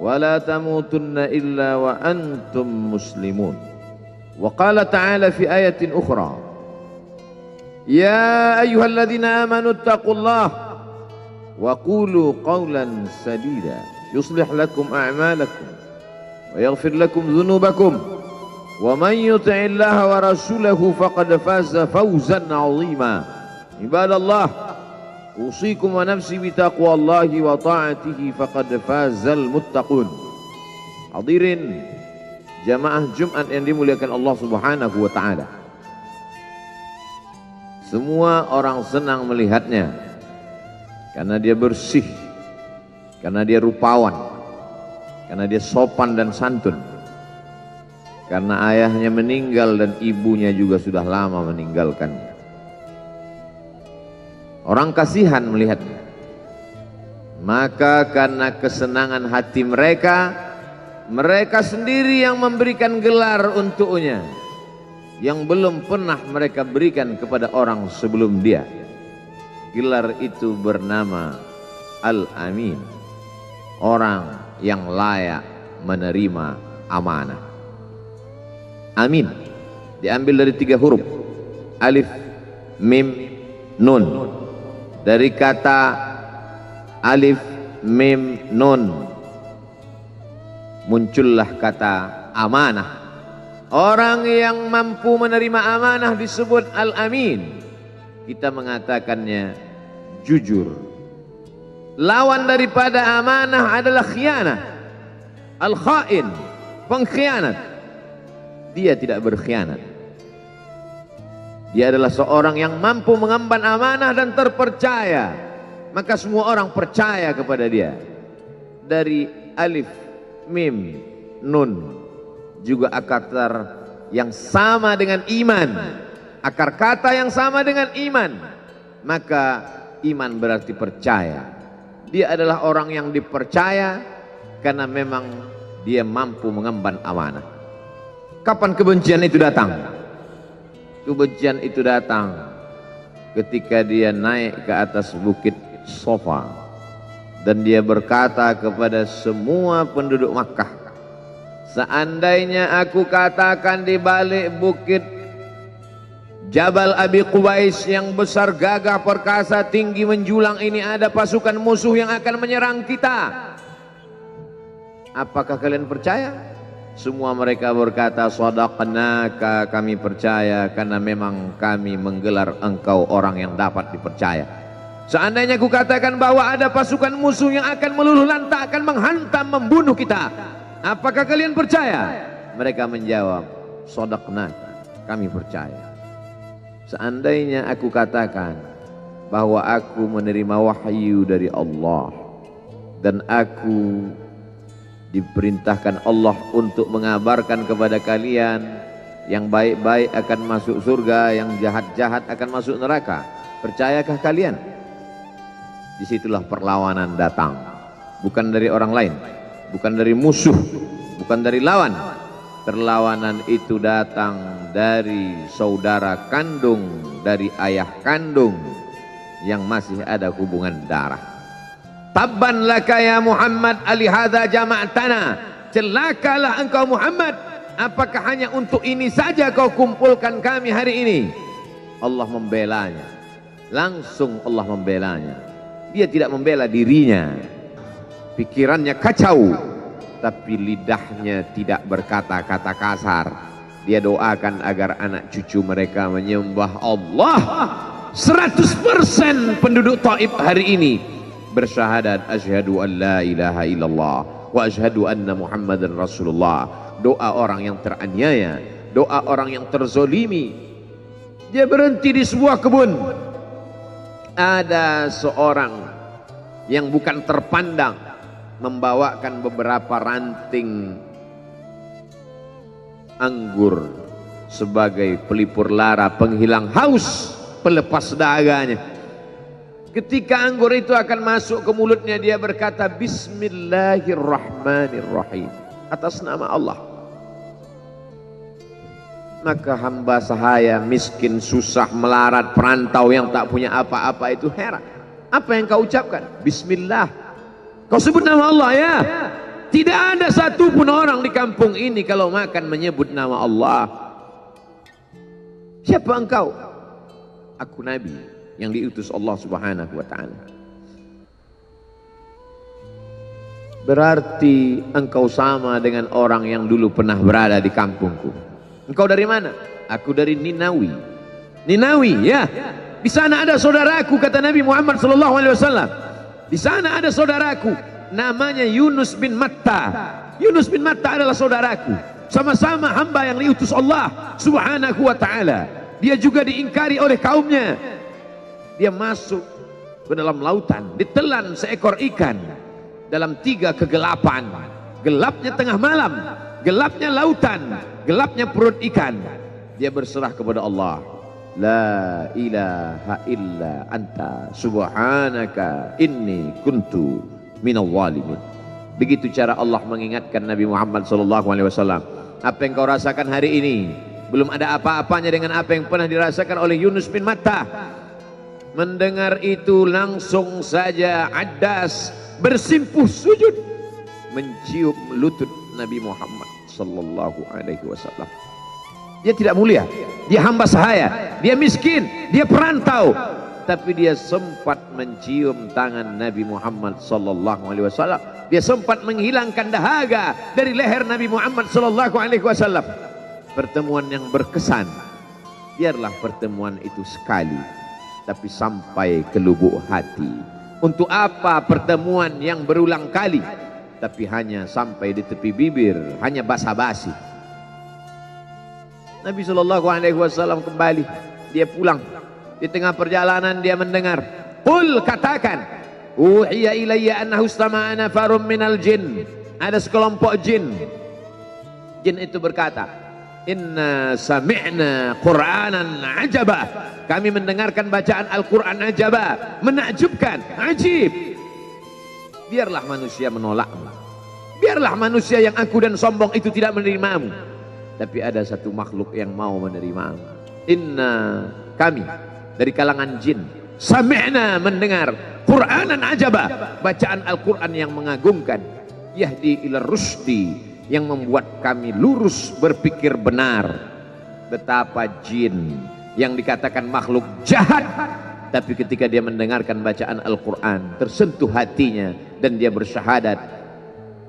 wa la tamutunna illa wa antum muslimun. Wa qala ta'ala fi ayatin ukhra, ya ayyuhalladzina amanu taqullaha wa qulu qawlan sadida yuslih lakum a'malakum wa yaghfir lakum dhunubakum wa man yuti'illaha wa rasulahu faqad faza fawzan 'azima. Ibadallah, usikum wa nafsi bitaqwallahi wa ta'atihi faqad fazal muttaqun. Hadirin jamaah Jumat yang dimuliakan Allah Subhanahu wa taala. Semua orang senang melihatnya karena dia bersih, karena dia rupawan, karena dia sopan dan santun. Karena ayahnya meninggal dan ibunya juga sudah lama meninggalkannya. Orang kasihan melihatnya. Maka karena kesenangan hati mereka, mereka sendiri yang memberikan gelar untuknya yang belum pernah mereka berikan kepada orang sebelum dia. Gelar itu bernama Al-Amin, orang yang layak menerima amanah. Amin diambil dari 3 huruf, alif, mim, nun. Dari kata alif, mim, nun muncullah kata amanah. Orang yang mampu menerima amanah disebut Al-Amin. Kita mengatakannya jujur. Lawan daripada amanah adalah khianah, al-khain, pengkhianat. Dia tidak berkhianat. Dia adalah seorang yang mampu mengemban amanah dan terpercaya. Maka semua orang percaya kepada dia. Dari alif, mim, nun juga akar yang sama dengan iman. Akar kata yang sama dengan iman. Maka iman berarti percaya. Dia adalah orang yang dipercaya karena memang dia mampu mengemban amanah. Kapan kebencian itu datang? Kebencian itu datang ketika dia naik ke atas bukit Sofa dan dia berkata kepada semua penduduk Makkah, seandainya aku katakan di balik bukit Jabal Abi Qubais yang besar, gagah, perkasa, tinggi, menjulang ini ada pasukan musuh yang akan menyerang kita, apakah kalian percaya? Semua mereka berkata, shadaqnaka, kami percaya karena memang kami menggelar engkau orang yang dapat dipercaya. Seandainya aku katakan bahwa ada pasukan musuh yang akan meluluh lantakkan, menghantam, membunuh kita, apakah kalian percaya? Mereka menjawab, shadaqnaka, kami percaya. Seandainya aku katakan bahwa aku menerima wahyu dari Allah dan aku diperintahkan Allah untuk mengabarkan kepada kalian yang baik-baik akan masuk surga, yang jahat-jahat akan masuk neraka, percayakah kalian? Disitulah perlawanan datang, bukan dari orang lain, bukan dari musuh, bukan dari lawan. Perlawanan itu datang dari saudara kandung, dari ayah kandung yang masih ada hubungan darah. Tabban laka ya Muhammad alihadza jama'tana, celakalah engkau Muhammad, apakah hanya untuk ini saja kau kumpulkan kami hari ini? Allah membelanya, langsung Allah membelanya. Dia tidak membela dirinya, pikirannya kacau, tapi lidahnya tidak berkata-kata kasar. Dia doakan agar anak cucu mereka menyembah Allah. 100% penduduk Taif hari ini bersyahadat asyhadu an la ilaha illallah wa asyhadu anna muhammadan rasulullah. Doa orang yang teraniaya, doa orang yang terzolimi. Dia berhenti di sebuah kebun. Ada seorang yang bukan terpandang membawakan beberapa ranting anggur sebagai pelipur lara, penghilang haus, pelepas dahaganya. Ketika anggur itu akan masuk ke mulutnya, dia berkata Bismillahirrahmanirrahim, atas nama Allah. Maka hamba sahaya miskin, susah, melarat, perantau yang tak punya apa-apa itu heran. Apa yang kau ucapkan? Bismillah. Kau sebut nama Allah ya. Tidak ada satupun orang di kampung ini kalau makan menyebut nama Allah. Siapa engkau? Aku Nabi yang diutus Allah Subhanahu wa ta'ala. Berarti engkau sama dengan orang yang dulu pernah berada di kampungku. Engkau dari mana? Aku dari Ninawi. Ninawi ya. Di sana ada saudaraku, kata Nabi Muhammad SAW. Di sana ada saudaraku, namanya Yunus bin Matta. Yunus bin Matta adalah saudaraku. Sama-sama hamba yang diutus Allah Subhanahu wa ta'ala. Dia juga diingkari oleh kaumnya. Dia masuk ke dalam lautan, ditelan seekor ikan dalam 3 kegelapan. Gelapnya tengah malam, gelapnya lautan, gelapnya perut ikan. Dia berserah kepada Allah. La ilaha illa anta subhanaka inni kuntu minal zalimin. Begitu cara Allah mengingatkan Nabi Muhammad SAW. Apa yang kau rasakan hari ini belum ada apa-apanya dengan apa yang pernah dirasakan oleh Yunus bin Matta. Mendengar itu langsung saja Addas bersimpuh sujud mencium lutut Nabi Muhammad SAW. Dia tidak mulia, dia hamba sahaya, dia miskin, dia perantau, tapi dia sempat mencium tangan Nabi Muhammad SAW. Dia sempat menghilangkan dahaga dari leher Nabi Muhammad SAW. Pertemuan yang berkesan. Biarlah pertemuan itu sekali, tapi sampai ke lubuk hati. Untuk apa pertemuan yang berulang kali, tapi hanya sampai di tepi bibir, hanya basa-basi. Nabi SAW kembali, dia pulang. Di tengah perjalanan dia mendengar, qul, katakan, uhiya ilayya annahu istama'a nafarum minal jin. Ada sekelompok jin. Jin itu berkata, inna sami'na qur'anan ajaba. Kami mendengarkan bacaan Al-Quran ajaba, menakjubkan, ajib. Biarlah manusia menolakmu, biarlah manusia yang angkuh dan sombong itu tidak menerimamu, tapi ada satu makhluk yang mau menerimamu. Inna, kami dari kalangan jin, sami'na, mendengar, Qur'anan ajaba, bacaan Al-Quran yang mengagumkan, yahdi ila rusdi, yang membuat kami lurus berpikir benar. Betapa jin yang dikatakan makhluk jahat, tapi ketika dia mendengarkan bacaan Al-Quran tersentuh hatinya dan dia bersyahadat,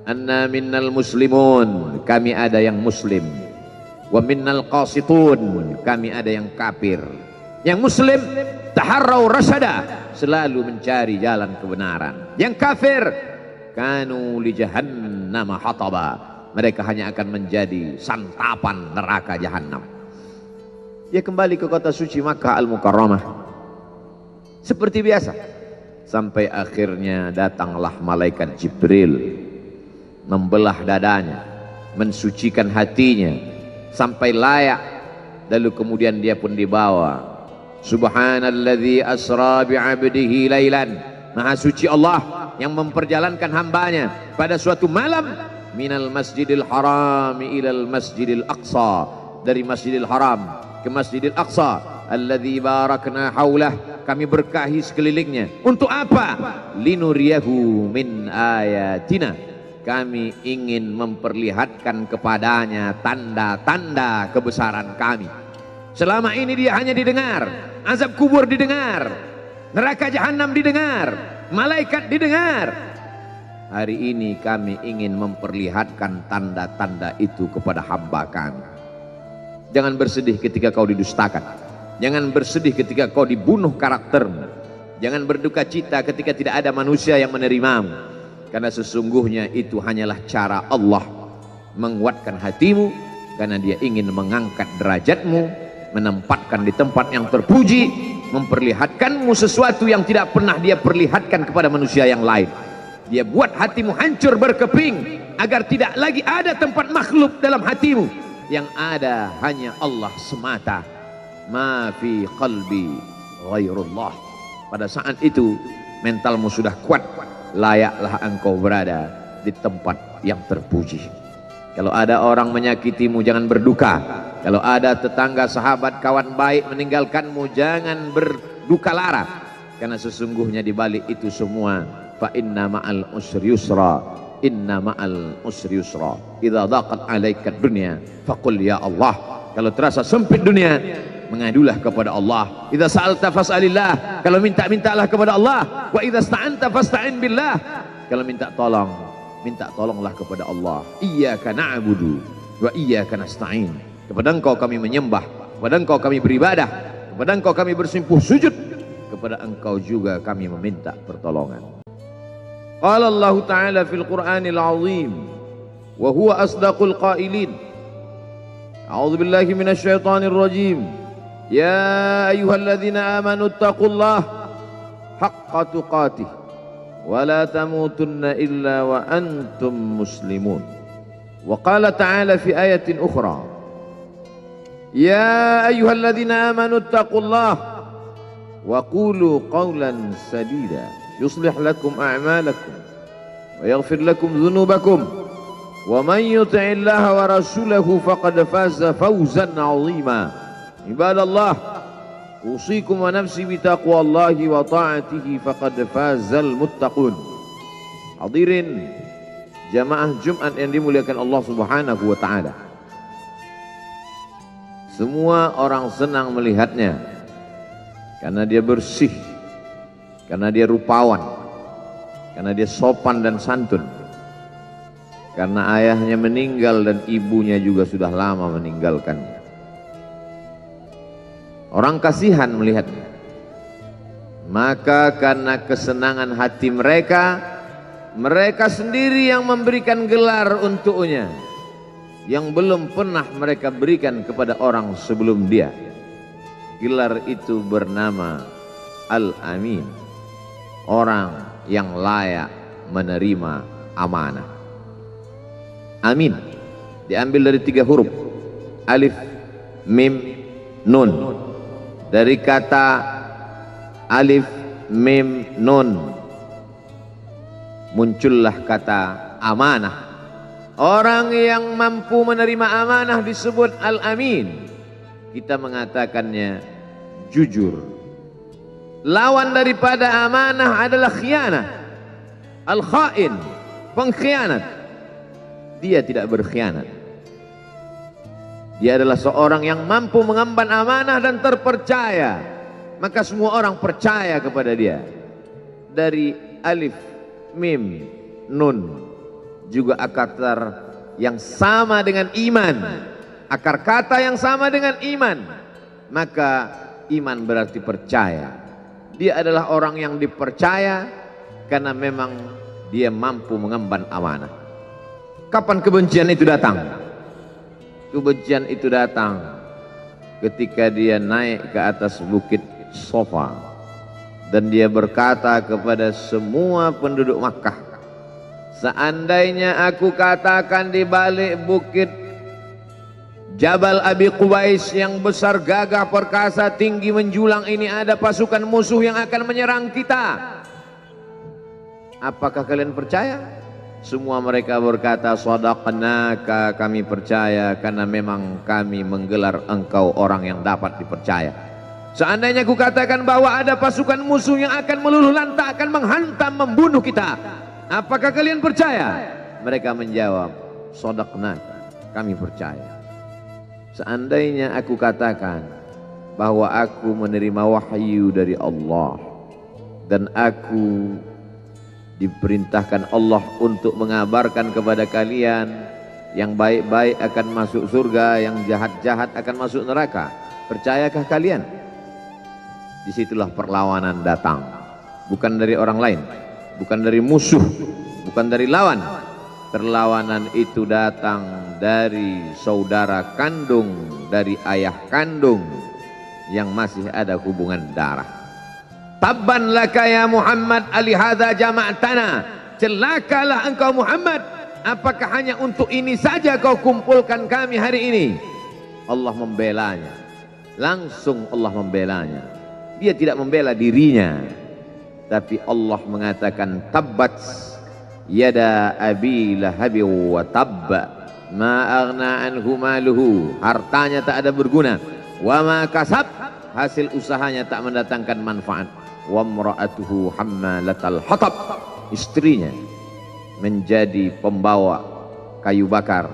anna minnal muslimun, kami ada yang muslim, wa minnal qasitun, kami ada yang kafir. Yang muslim taharrau rasyada, selalu mencari jalan kebenaran. Yang kafir kanu li jahannam hataba, mereka hanya akan menjadi santapan neraka jahanam. Dia kembali ke kota suci Makkah Al-Mukarramah seperti biasa, sampai akhirnya datanglah malaikat Jibril membelah dadanya, mensucikan hatinya sampai layak, lalu kemudian dia pun dibawa. Subhanalladzi asra bi'abdihi lailan, maha suci Allah yang memperjalankan hambanya pada suatu malam, minal masjidil haram ilal masjidil aqsa, dari masjidil haram ke Masjidil Aqsa, alladzi barakna haulah, kami berkahi sekelilingnya. Untuk apa? Linuriyahu min ayatina, kami ingin memperlihatkan kepadanya tanda-tanda kebesaran kami. Selama ini dia hanya didengar, azab kubur didengar, neraka jahanam didengar, malaikat didengar. Hari ini kami ingin memperlihatkan tanda-tanda itu kepada hamba kami. Jangan bersedih ketika kau didustakan, jangan bersedih ketika kau dibunuh karaktermu, jangan berduka cita ketika tidak ada manusia yang menerimamu, karena sesungguhnya itu hanyalah cara Allah menguatkan hatimu, karena dia ingin mengangkat derajatmu, menempatkan di tempat yang terpuji, memperlihatkanmu sesuatu yang tidak pernah dia perlihatkan kepada manusia yang lain. Dia buat hatimu hancur berkeping agar tidak lagi ada tempat makhluk dalam hatimu, yang ada hanya Allah semata. Ma fi qalbi ghairullah. Pada saat itu mentalmu sudah kuat, layaklah engkau berada di tempat yang terpuji. Kalau ada orang menyakitimu, jangan berduka. Kalau ada tetangga, sahabat, kawan baik meninggalkanmu, jangan berduka lara, karena sesungguhnya di balik itu semua, fa inna ma'al usri yusra, inna ma'al usri yusra, idza daqat 'alaika dunya faqul ya Allah. Kalau terasa sempit dunia, mengadulah kepada Allah. Idza sa'alta fas'alillah, kalau minta-mintalah kepada Allah. Wa idza sta'anta fasta'in billah, kalau minta tolong, minta tolonglah kepada Allah. Iyyaka na'budu wa iyyaka nasta'in, kepada engkau kami menyembah, kepada engkau kami beribadah, kepada engkau kami bersimpuh sujud, kepada engkau juga kami meminta pertolongan. Qala Allah Ta'ala fil Qur'anil Azim wa huwa asdaqul qailin. A'udzu billahi minasy syaithanir rajim. Ya ayyuhalladzina amanu taqullaha haqqa tuqatih wa la tamutunna illa wa antum muslimun. Wa qala ta'ala fi ayatin ukhra. Ya ayyuhalladzina amanu taqullaha wa qulu qawlan sadida yuslih lakum a'malakum wa yaghfir lakum dhunubakum wa man yuti'illaha wa rasulahu faqad faza fawzan 'azima. Ibadallah, usikum wa nafsi bi taqwallahi wa ta'atihi faqad fazal muttaqun. Hadirin jamaah Jumat yang dimuliakan Allah Subhanahu wa taala. Semua orang senang melihatnya karena dia bersih, karena dia rupawan, karena dia sopan dan santun, karena ayahnya meninggal dan ibunya juga sudah lama meninggalkannya. Orang kasihan melihatnya. Maka karena kesenangan hati mereka, mereka sendiri yang memberikan gelar untuknya yang belum pernah mereka berikan kepada orang sebelum dia. Gelar itu bernama Al-Amin, orang yang layak menerima amanah. Amin diambil dari 3 huruf, alif, mim, nun. Dari kata alif, mim, nun muncullah kata amanah. Orang yang mampu menerima amanah disebut Al-Amin. Kita mengatakannya jujur. Lawan daripada amanah adalah khianah. Al-khain, pengkhianat. Dia tidak berkhianat. Dia adalah seorang yang mampu mengemban amanah dan terpercaya. Maka semua orang percaya kepada dia. Dari alif, mim, nun juga akar yang sama dengan iman. Akar kata yang sama dengan iman. Maka iman berarti percaya. Dia adalah orang yang dipercaya karena memang dia mampu mengemban amanah. Kapan kebencian itu datang? Kebencian itu datang ketika dia naik ke atas bukit Safa dan dia berkata kepada semua penduduk Makkah, seandainya aku katakan di balik bukit Jabal Abi Qubais yang besar, gagah, perkasa, tinggi, menjulang ini ada pasukan musuh yang akan menyerang kita, apakah kalian percaya? Semua mereka berkata, shadaqnaka, kami percaya karena memang kami menggelar engkau orang yang dapat dipercaya. Seandainya aku katakan bahwa ada pasukan musuh yang akan meluluh lantakkan, menghantam, membunuh kita, apakah kalian percaya? Mereka menjawab, shadaqnaka, kami percaya. Seandainya aku katakan bahwa aku menerima wahyu dari Allah dan aku diperintahkan Allah untuk mengabarkan kepada kalian yang baik-baik akan masuk surga, yang jahat-jahat akan masuk neraka, percayakah kalian? Disitulah perlawanan datang, bukan dari orang lain, bukan dari musuh, bukan dari lawan. Perlawanan itu datang dari saudara kandung, dari ayah kandung yang masih ada hubungan darah. Tabban laka ya Muhammad alihadza jama'tana, celakalah engkau Muhammad, apakah hanya untuk ini saja kau kumpulkan kami hari ini? Allah membelanya, langsung Allah membelanya. Dia tidak membela dirinya, tapi Allah mengatakan tabbat yada abi lahabi wa tabba ma aghna anhu maluhu, hartanya tak ada berguna, wa ma kasab, hasil usahanya tak mendatangkan manfaat, wa imra'atuhu hammalatal hatab, istrinya menjadi pembawa kayu bakar,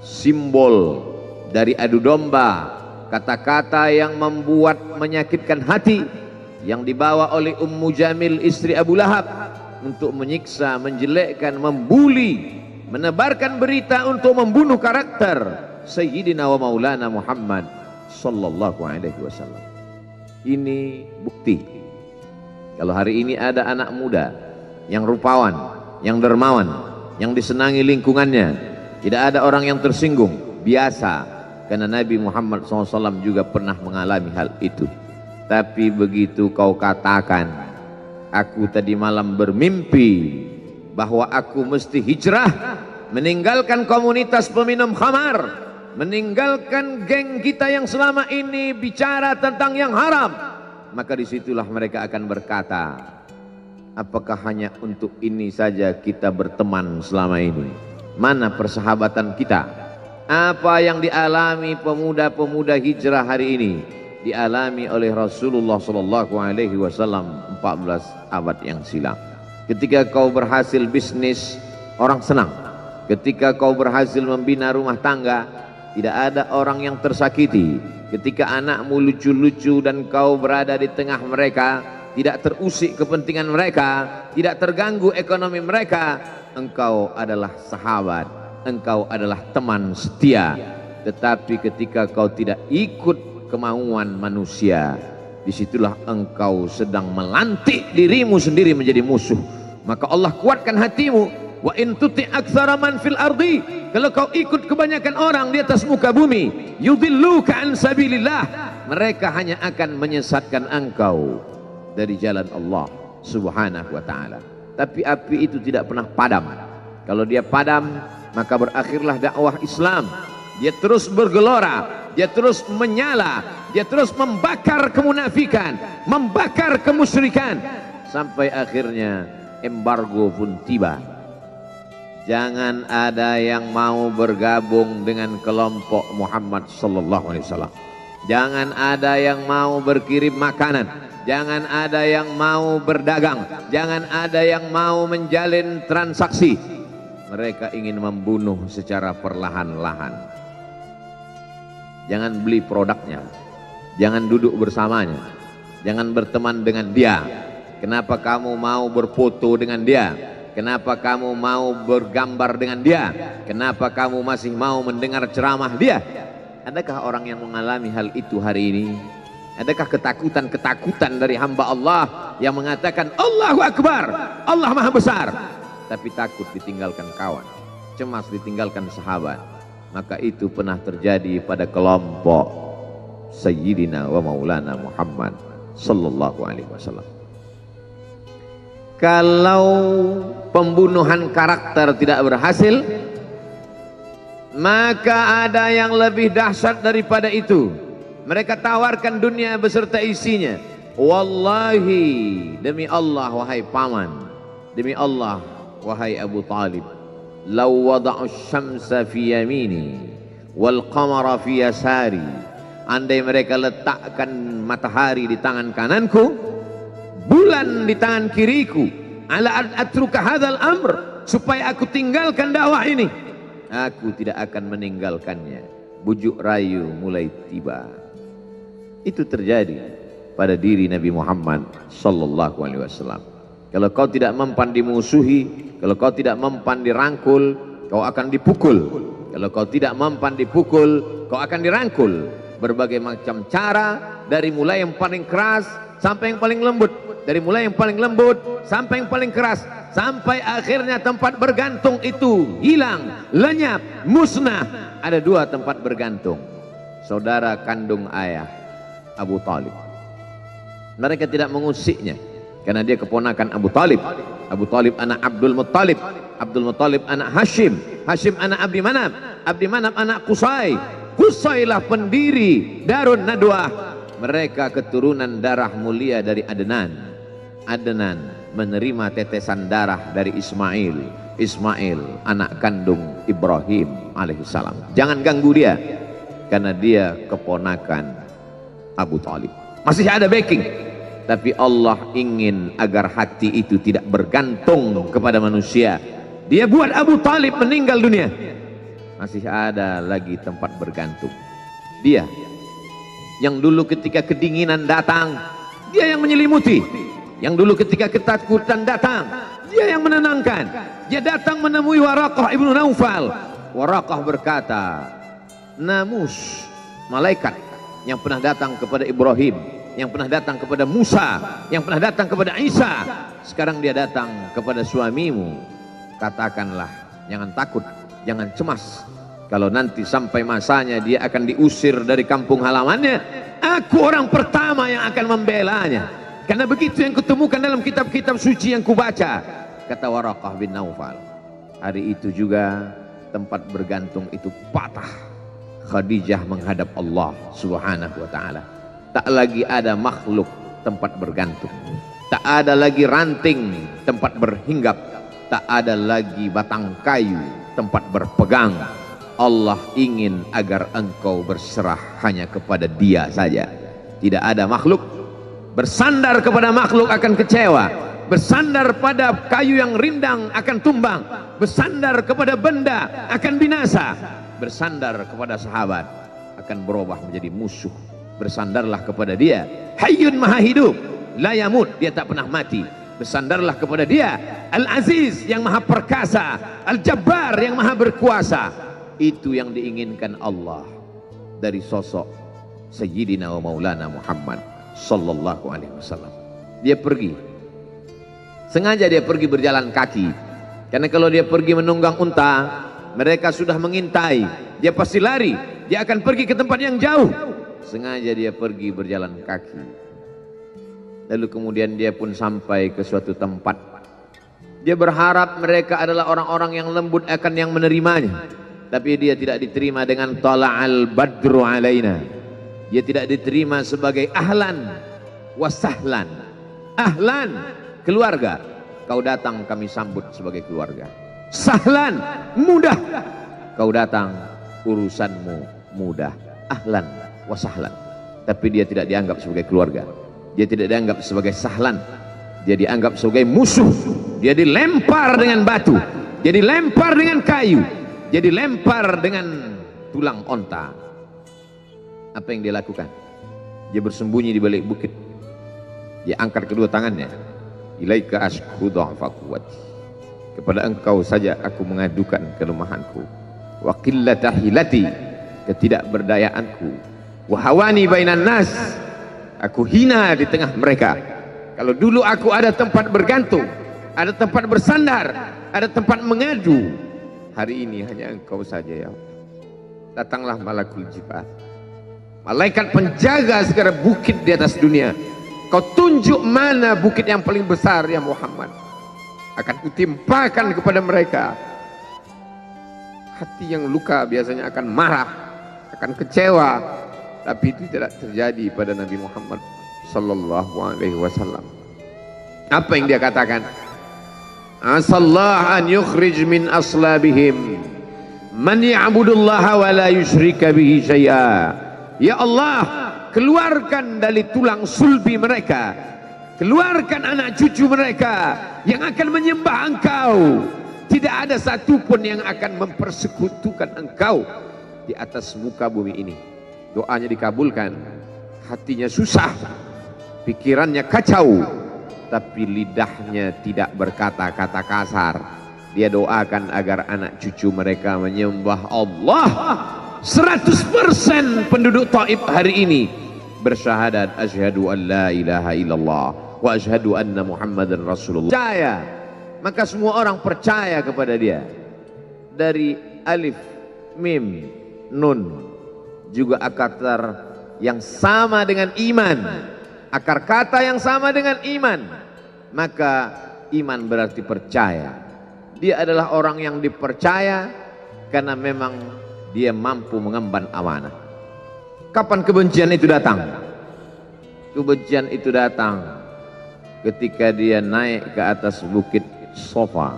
simbol dari adu domba, kata-kata yang membuat menyakitkan hati yang dibawa oleh Ummu Jamil istri Abu Lahab untuk menyiksa, menjelekkan, membuli, menebarkan berita untuk membunuh karakter Sayyidina wa Maulana Muhammad sallallahu alaihi wasallam. Ini bukti Kalau hari ini ada anak muda yang rupawan, yang dermawan, yang disenangi lingkungannya, tidak ada orang yang tersinggung, biasa, karena Nabi Muhammad SAW juga pernah mengalami hal itu. Tapi begitu kau katakan, aku tadi malam bermimpi bahwa aku mesti hijrah, meninggalkan komunitas peminum khamar, meninggalkan geng kita yang selama ini bicara tentang yang haram, maka disitulah mereka akan berkata, apakah hanya untuk ini saja kita berteman selama ini? Mana persahabatan kita? Apa yang dialami pemuda-pemuda hijrah hari ini dialami oleh Rasulullah SAW 14 abad yang silam. Ketika kau berhasil bisnis, orang senang. Ketika kau berhasil membina rumah tangga, tidak ada orang yang tersakiti. Ketika anakmu lucu-lucu dan kau berada di tengah mereka, tidak terusik kepentingan mereka, tidak terganggu ekonomi mereka, engkau adalah sahabat, engkau adalah teman setia. Tetapi ketika kau tidak ikut kemauan manusia, disitulah engkau sedang melantik dirimu sendiri menjadi musuh. Maka Allah kuatkan hatimu. Wa in tuti aktsara man fil ardi, kalau kau ikut kebanyakan orang di atas muka bumi, yudilluka an sabilillah, mereka hanya akan menyesatkan engkau dari jalan Allah Subhanahu wa taala. Tapi api itu tidak pernah padam. Kalau dia padam, maka berakhirlah dakwah Islam. Dia terus bergelora, dia terus menyala, dia terus membakar kemunafikan, membakar kemusyrikan, sampai akhirnya embargo pun tiba. Jangan ada yang mau bergabung dengan kelompok Muhammad sallallahu alaihi wasallam. Jangan ada yang mau berkirim makanan. Jangan ada yang mau berdagang. Jangan ada yang mau menjalin transaksi. Mereka ingin membunuh secara perlahan-lahan. Jangan beli produknya. Jangan duduk bersamanya. Jangan berteman dengan dia. Kenapa kamu mau berfoto dengan dia? Kenapa kamu mau bergambar dengan dia? Kenapa kamu masih mau mendengar ceramah dia? Adakah orang yang mengalami hal itu hari ini? Adakah ketakutan-ketakutan dari hamba Allah yang mengatakan Allahu Akbar, Allah Maha Besar, tapi takut ditinggalkan kawan, cemas ditinggalkan sahabat? Maka itu pernah terjadi pada kelompok Sayyidina wa Maulana Muhammad sallallahu alaihi wasallam. Kalau pembunuhan karakter tidak berhasil, maka ada yang lebih dahsyat daripada itu. Mereka tawarkan dunia beserta isinya. Wallahi, demi Allah wahai paman, demi Allah wahai Abu Talib, law wada'u syamsa fi yamini wal qamara fi yasari, andai mereka letakkan matahari di tangan kananku, bulan di tangan kiriku, ala an atruka hadzal amr, supaya aku tinggalkan dakwah ini, aku tidak akan meninggalkannya. Bujuk rayu mulai tiba. Itu terjadi pada diri Nabi Muhammad sallallahu alaihi wasallam. Kalau kau tidak mempan dimusuhi, kalau kau tidak mempan dirangkul, kau akan dipukul. Kalau kau tidak mempan dipukul, kau akan dirangkul. Berbagai macam cara, dari mulai yang paling keras sampai yang paling lembut, dari mulai yang paling lembut sampai yang paling keras, sampai akhirnya tempat bergantung itu hilang, lenyap, musnah. Ada dua tempat bergantung, saudara kandung ayah Abu Talib. Mereka tidak mengusiknya karena dia keponakan Abu Talib. Abu Talib anak Abdul Muttalib, Abdul Muttalib anak Hashim, Hashim anak Abdi Manaf, Abdi Manaf anak Qusay, Qusaylah pendiri Darun Nadwah. Mereka keturunan darah mulia dari Adnan. Adnan menerima tetesan darah dari Ismail. Ismail anak kandung Ibrahim alaihissalam. Jangan ganggu dia, karena dia keponakan Abu Talib. Masih ada backing, tapi Allah ingin agar hati itu tidak bergantung kepada manusia. Dia buat Abu Talib meninggal dunia, masih ada lagi tempat bergantung. Dia yang dulu ketika kedinginan datang, dia yang menyelimuti. Yang dulu ketika ketakutan datang, dia yang menenangkan. Dia datang menemui Waraqah ibnu Naufal. Waraqah berkata, Namus, malaikat yang pernah datang kepada Ibrahim, yang pernah datang kepada Musa, yang pernah datang kepada Isa, sekarang dia datang kepada suamimu. Katakanlah, jangan takut, jangan cemas. Kalau nanti sampai masanya dia akan diusir dari kampung halamannya, aku orang pertama yang akan membelanya. Karena begitu yang kutemukan dalam kitab-kitab suci yang kubaca. Kata Waraqah bin Naufal. Hari itu juga tempat bergantung itu patah. Khadijah menghadap Allah Subhanahu wa ta'ala. Tak lagi ada makhluk tempat bergantung, tak ada lagi ranting tempat berhinggap, tak ada lagi batang kayu tempat berpegang. Allah ingin agar engkau berserah hanya kepada Dia saja. Tidak ada makhluk. Bersandar kepada makhluk akan kecewa, bersandar pada kayu yang rindang akan tumbang, bersandar kepada benda akan binasa, bersandar kepada sahabat akan berubah menjadi musuh. Bersandarlah kepada Dia, Hayyun Maha Hidup, la yamut, Dia tak pernah mati. Bersandarlah kepada Dia, Al-Aziz yang Maha Perkasa, Al-Jabbar yang Maha Berkuasa. Itu yang diinginkan Allah dari sosok Sayyidina wa Maulana Muhammad sallallahu alaihi wasallam. Dia pergi, sengaja dia pergi berjalan kaki, karena kalau dia pergi menunggang unta, mereka sudah mengintai, dia pasti lari, dia akan pergi ke tempat yang jauh. Sengaja dia pergi berjalan kaki. Lalu kemudian dia pun sampai ke suatu tempat. Dia berharap mereka adalah orang-orang yang lembut akan yang menerimanya. Tapi dia tidak diterima dengan tala'al badru alaina. Dia tidak diterima sebagai ahlan wasahlan. Ahlan, keluarga, kau datang kami sambut sebagai keluarga. Sahlan, mudah, kau datang urusanmu mudah. Ahlan wasahlan. Tapi dia tidak dianggap sebagai keluarga, dia tidak dianggap sebagai sahlan, dia dianggap sebagai musuh. Dia dilempar dengan batu, dia dilempar dengan kayu, dia dilempar dengan tulang onta. Apa yang dia lakukan? Dia bersembunyi di balik bukit. Dia angkat kedua tangannya, ilaika ashku dha'fa quwwati, kepada engkau saja aku mengadukan kelemahanku, wa qillata hilati, ketidakberdayaanku, wahawani bainan nas, aku hina di tengah mereka. Kalau dulu aku ada tempat bergantung, ada tempat bersandar, ada tempat mengadu, hari ini hanya engkau saja ya Allah. Datanglah malakul jibal, malaikat penjaga segala bukit di atas dunia. Kau tunjuk mana bukit yang paling besar ya Muhammad, akan kutimpakan kepada mereka. Hati yang luka biasanya akan marah, akan kecewa. Tapi itu tidak terjadi pada Nabi Muhammad sallallahu alaihi wasallam. Apa yang dia katakan? Asallah an yukhrij min aslabihim man ya'budullaha wa la yusyrika bihi syai'a. Ya Allah, keluarkan dari tulang sulbi mereka, keluarkan anak cucu mereka yang akan menyembah Engkau. Tidak ada satupun yang akan mempersekutukan Engkau di atas muka bumi ini. Doanya dikabulkan, hatinya susah, pikirannya kacau, tapi lidahnya tidak berkata-kata kasar. Dia doakan agar anak cucu mereka menyembah Allah. 100% penduduk Taif hari ini bersyahadat asyhadu an la ilaha illallah wa asyhadu anna Muhammadan Rasulullah. Percaya, maka semua orang percaya kepada dia. Dari alif, mim, nun, juga akar yang sama dengan iman, akar kata yang sama dengan iman. Maka iman berarti percaya. Dia adalah orang yang dipercaya karena memang dia mampu mengemban amanah. Kapan kebencian itu datang? Kebencian itu datang ketika dia naik ke atas bukit Safa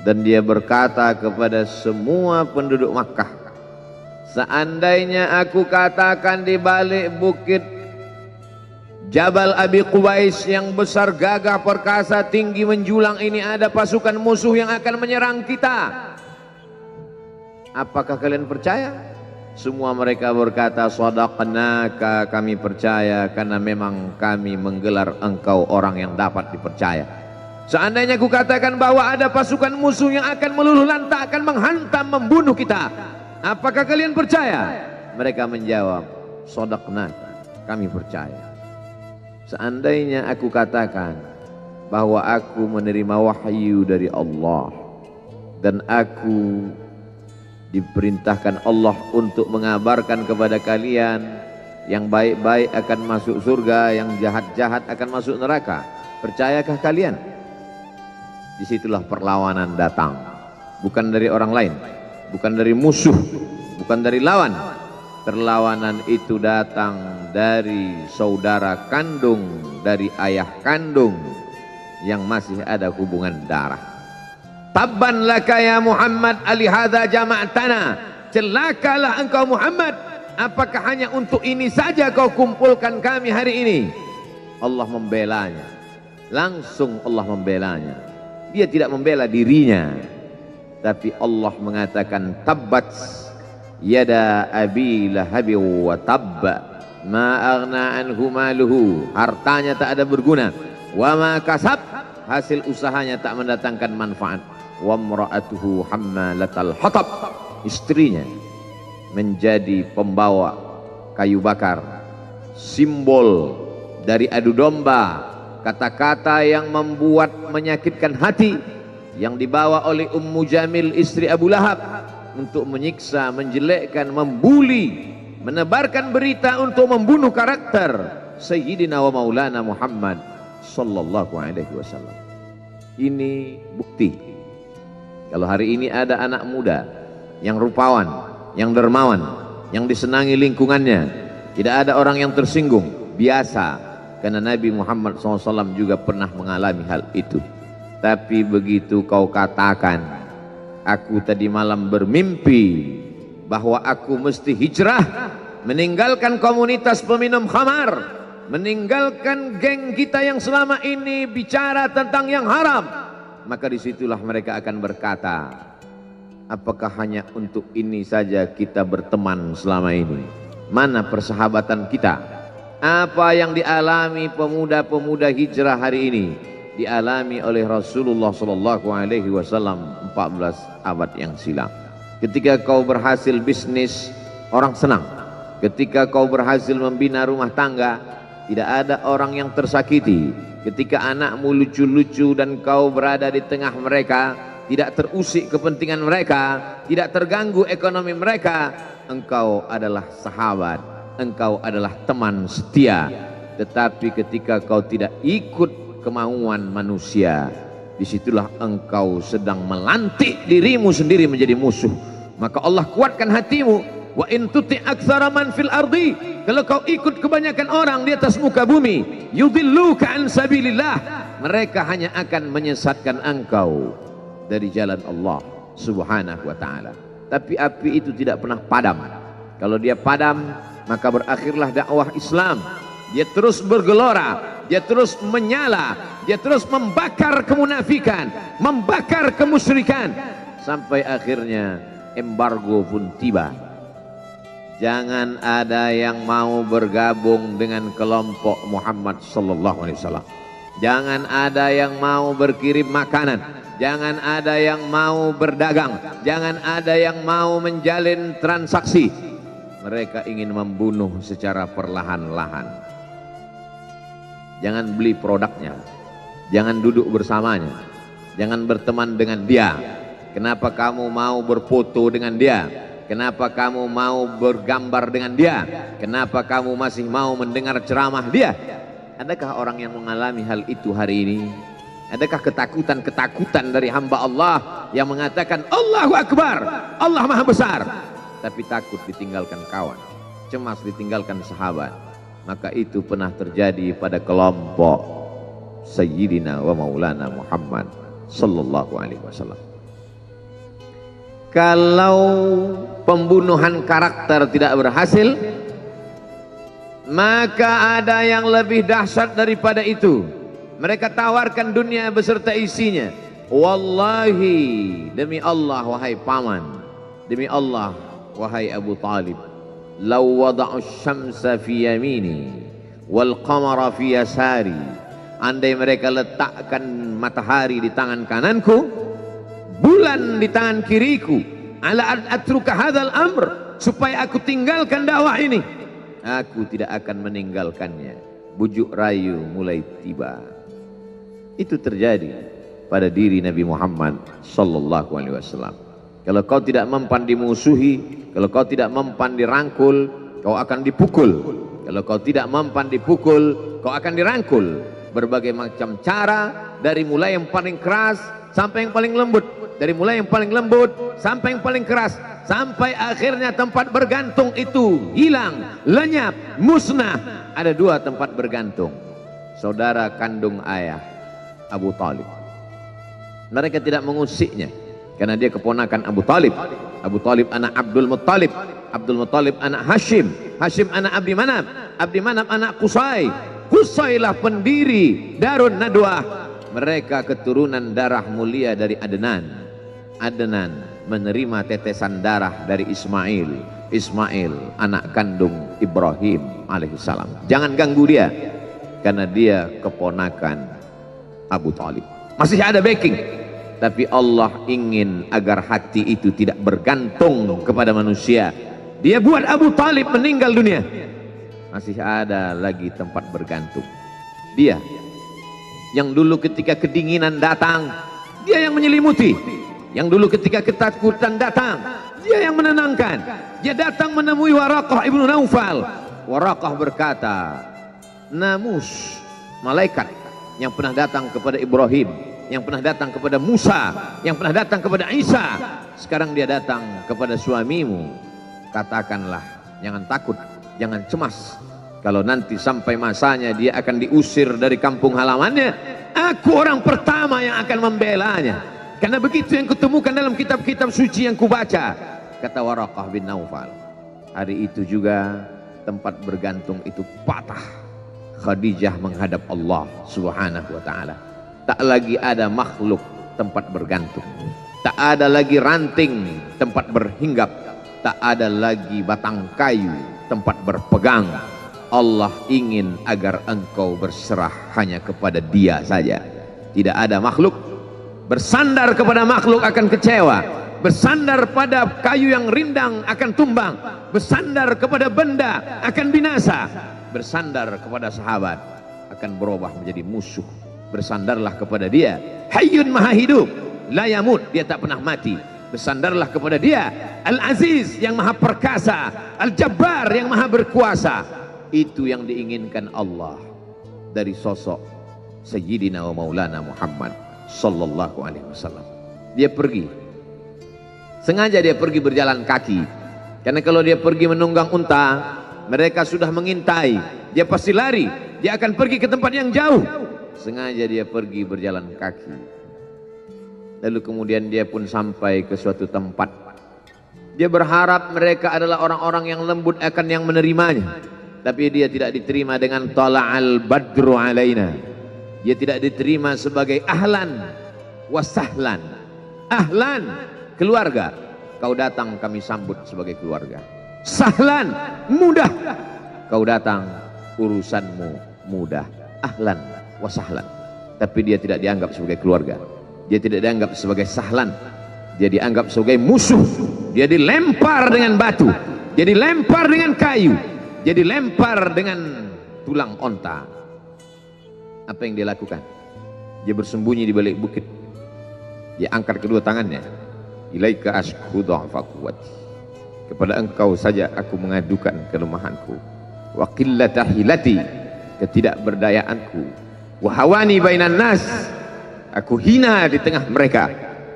dan dia berkata kepada semua penduduk Makkah, seandainya aku katakan di balik bukit Jabal Abi Qubais yang besar, gagah, perkasa, tinggi, menjulang ini ada pasukan musuh yang akan menyerang kita, apakah kalian percaya? Semua mereka berkata, shadaqnaka, kami percaya karena memang kami menggelar engkau orang yang dapat dipercaya. Seandainya aku katakan bahwa ada pasukan musuh yang akan meluluh lantakkan, menghantam, membunuh kita, apakah kalian percaya? Mereka menjawab, shadaqnaka, kami percaya. Seandainya aku katakan bahwa aku menerima wahyu dari Allah dan aku diperintahkan Allah untuk mengabarkan kepada kalian yang baik-baik akan masuk surga, yang jahat-jahat akan masuk neraka, percayakah kalian? Disitulah perlawanan datang, bukan dari orang lain, bukan dari musuh, bukan dari lawan. Perlawanan itu datang dari saudara kandung, dari ayah kandung yang masih ada hubungan darah. Tabban laka ya Muhammad alihada jama'tana, celakalah engkau Muhammad, apakah hanya untuk ini saja kau kumpulkan kami hari ini? Allah membelanya, langsung Allah membelanya. Dia tidak membela dirinya, tapi Allah mengatakan tabbat yada abi lahabi wa tabba ma aghna anhu maluhu, hartanya tak ada berguna, wa ma kasab, hasil usahanya tak mendatangkan manfaat, wa mra'atuhu hammalatal hatab, istrinya menjadi pembawa kayu bakar, simbol dari adu domba, kata-kata yang membuat menyakitkan hati yang dibawa oleh Ummu Jamil istri Abu Lahab untuk menyiksa, menjelekkan, membuli, menebarkan berita untuk membunuh karakter Sayyidina wa Maulana Muhammad sallallahu alaihi wasallam. Ini bukti kalau hari ini ada anak muda yang rupawan, yang dermawan, yang disenangi lingkungannya, tidak ada orang yang tersinggung, biasa, karena Nabi Muhammad SAW juga pernah mengalami hal itu. Tapi begitu kau katakan, aku tadi malam bermimpi bahwa aku mesti hijrah, meninggalkan komunitas peminum khamar, meninggalkan geng kita yang selama ini bicara tentang yang haram, maka disitulah mereka akan berkata, apakah hanya untuk ini saja kita berteman selama ini? Mana persahabatan kita? Apa yang dialami pemuda-pemuda hijrah hari ini dialami oleh Rasulullah sallallahu alaihi wasallam 14 abad yang silam. Ketika kau berhasil bisnis, orang senang. Ketika kau berhasil membina rumah tangga, tidak ada orang yang tersakiti. Ketika anakmu lucu-lucu dan kau berada di tengah mereka, tidak terusik kepentingan mereka, tidak terganggu ekonomi mereka, engkau adalah sahabat, engkau adalah teman setia. Tetapi ketika kau tidak ikut kemauan manusia, disitulah engkau sedang melantik dirimu sendiri menjadi musuh. Maka Allah kuatkan hatimu. Wa in tuti' aktsara man fil ardi, kalau kau ikut kebanyakan orang di atas muka bumi, yudilluka an sabilillah, mereka hanya akan menyesatkan engkau dari jalan Allah Subhanahu wa taala. Tapi api itu tidak pernah padam. Kalau dia padam, maka berakhirlah dakwah Islam. Dia terus bergelora, dia terus menyala, dia terus membakar kemunafikan, membakar kemusyrikan, sampai akhirnya embargo pun tiba. Jangan ada yang mau bergabung dengan kelompok Muhammad sallallahu alaihi wasallam. Jangan ada yang mau berkirim makanan. Jangan ada yang mau berdagang. Jangan ada yang mau menjalin transaksi. Mereka ingin membunuh secara perlahan-lahan. Jangan beli produknya. Jangan duduk bersamanya. Jangan berteman dengan dia. Kenapa kamu mau berfoto dengan dia? Kenapa kamu mau bergambar dengan dia? Kenapa kamu masih mau mendengar ceramah dia? Adakah orang yang mengalami hal itu hari ini? Adakah ketakutan-ketakutan dari hamba Allah yang mengatakan Allahu Akbar, Allah Maha Besar, tapi takut ditinggalkan kawan, cemas ditinggalkan sahabat? Maka itu pernah terjadi pada kelompok Sayyidina wa Maulana Muhammad sallallahu alaihi wasallam. Kalau pembunuhan karakter tidak berhasil, maka ada yang lebih dahsyat daripada itu. Mereka tawarkan dunia beserta isinya. Wallahi, demi Allah wahai paman, demi Allah wahai Abu Talib, law wada'u syamsa fi yamini wal qamara fi yasari, andai mereka letakkan matahari di tangan kananku, bulan di tangan kiriku, ala an atruka hadzal amr, supaya aku tinggalkan dakwah ini, aku tidak akan meninggalkannya. bujuk rayu mulai tiba. Itu terjadi pada diri Nabi Muhammad sallallahu alaihi wasallam. Kalau kau tidak mempan dimusuhi, kalau kau tidak mempan dirangkul, kau akan dipukul. Kalau kau tidak mempan dipukul, kau akan dirangkul. Berbagai macam cara, dari mulai yang paling keras sampai yang paling lembut, dari mulai yang paling lembut sampai yang paling keras, sampai akhirnya tempat bergantung itu hilang, lenyap, musnah. Ada dua tempat bergantung, saudara kandung ayah Abu Talib. Mereka tidak mengusiknya karena dia keponakan Abu Talib. Abu Talib anak Abdul Muttalib, Abdul Muttalib anak Hashim, Hashim anak Abdi Manaf, Abdi Manaf anak Qusay, Qusaylah pendiri Darun Nadwah. Mereka keturunan darah mulia dari Adnan. Adnan menerima tetesan darah dari Ismail. Ismail anak kandung Ibrahim alaihissalam. Jangan ganggu dia karena dia keponakan Abu Talib. Masih ada backing, tapi Allah ingin agar hati itu tidak bergantung kepada manusia. Dia buat Abu Talib meninggal dunia, masih ada lagi tempat bergantung. Dia yang dulu ketika kedinginan datang, dia yang menyelimuti. Yang dulu ketika ketakutan datang, dia yang menenangkan. Dia datang menemui Waraqah ibnu Naufal. Waraqah berkata, namus malaikat yang pernah datang kepada Ibrahim, yang pernah datang kepada Musa, yang pernah datang kepada Isa, sekarang dia datang kepada suamimu. Katakanlah, jangan takut, jangan cemas. Kalau nanti sampai masanya dia akan diusir dari kampung halamannya, aku orang pertama yang akan membelanya. Karena begitu yang kutemukan dalam kitab-kitab suci yang kubaca, kata Waraqah bin Naufal. Hari itu juga tempat bergantung itu patah. Khadijah menghadap Allah subhanahu wa ta'ala. Tak lagi ada makhluk tempat bergantung, tak ada lagi ranting tempat berhinggap, tak ada lagi batang kayu tempat berpegang. Allah ingin agar engkau berserah hanya kepada Dia saja. Tidak ada makhluk. Bersandar kepada makhluk akan kecewa, bersandar pada kayu yang rindang akan tumbang, bersandar kepada benda akan binasa, bersandar kepada sahabat akan berubah menjadi musuh. Bersandarlah kepada Dia, Hayyun Maha Hidup, la yamut, Dia tak pernah mati. Bersandarlah kepada Dia, Al-Aziz yang Maha Perkasa, Al-Jabbar yang Maha Berkuasa. Itu yang diinginkan Allah dari sosok Sayyidina wa Maulana Muhammad sallallahu alaihi wasallam. Dia pergi, sengaja dia pergi berjalan kaki, karena kalau dia pergi menunggang unta, mereka sudah mengintai, dia pasti lari, dia akan pergi ke tempat yang jauh. Sengaja dia pergi berjalan kaki. Lalu kemudian dia pun sampai ke suatu tempat. Dia berharap mereka adalah orang-orang yang lembut akan yang menerimanya, tapi dia tidak diterima dengan tala'al badru alaina. Dia tidak diterima sebagai ahlan wasahlan. Ahlan, keluarga, kau datang kami sambut sebagai keluarga. Sahlan, mudah, kau datang urusanmu mudah. Ahlan wasahlan. Tapi dia tidak dianggap sebagai keluarga, dia tidak dianggap sebagai sahlan, dia dianggap sebagai musuh. Dia dilempar dengan batu, dia dilempar dengan kayu, dia dilempar dengan tulang onta. Apa yang dia lakukan? Dia bersembunyi di balik bukit. Dia angkat kedua tangannya. Ilaika ashku dha'fa quwwati. Kepada engkau saja aku mengadukan kelemahanku. Wa qillata hilati, ketidakberdayaanku. Wa hawani bainan nas, aku hina di tengah mereka.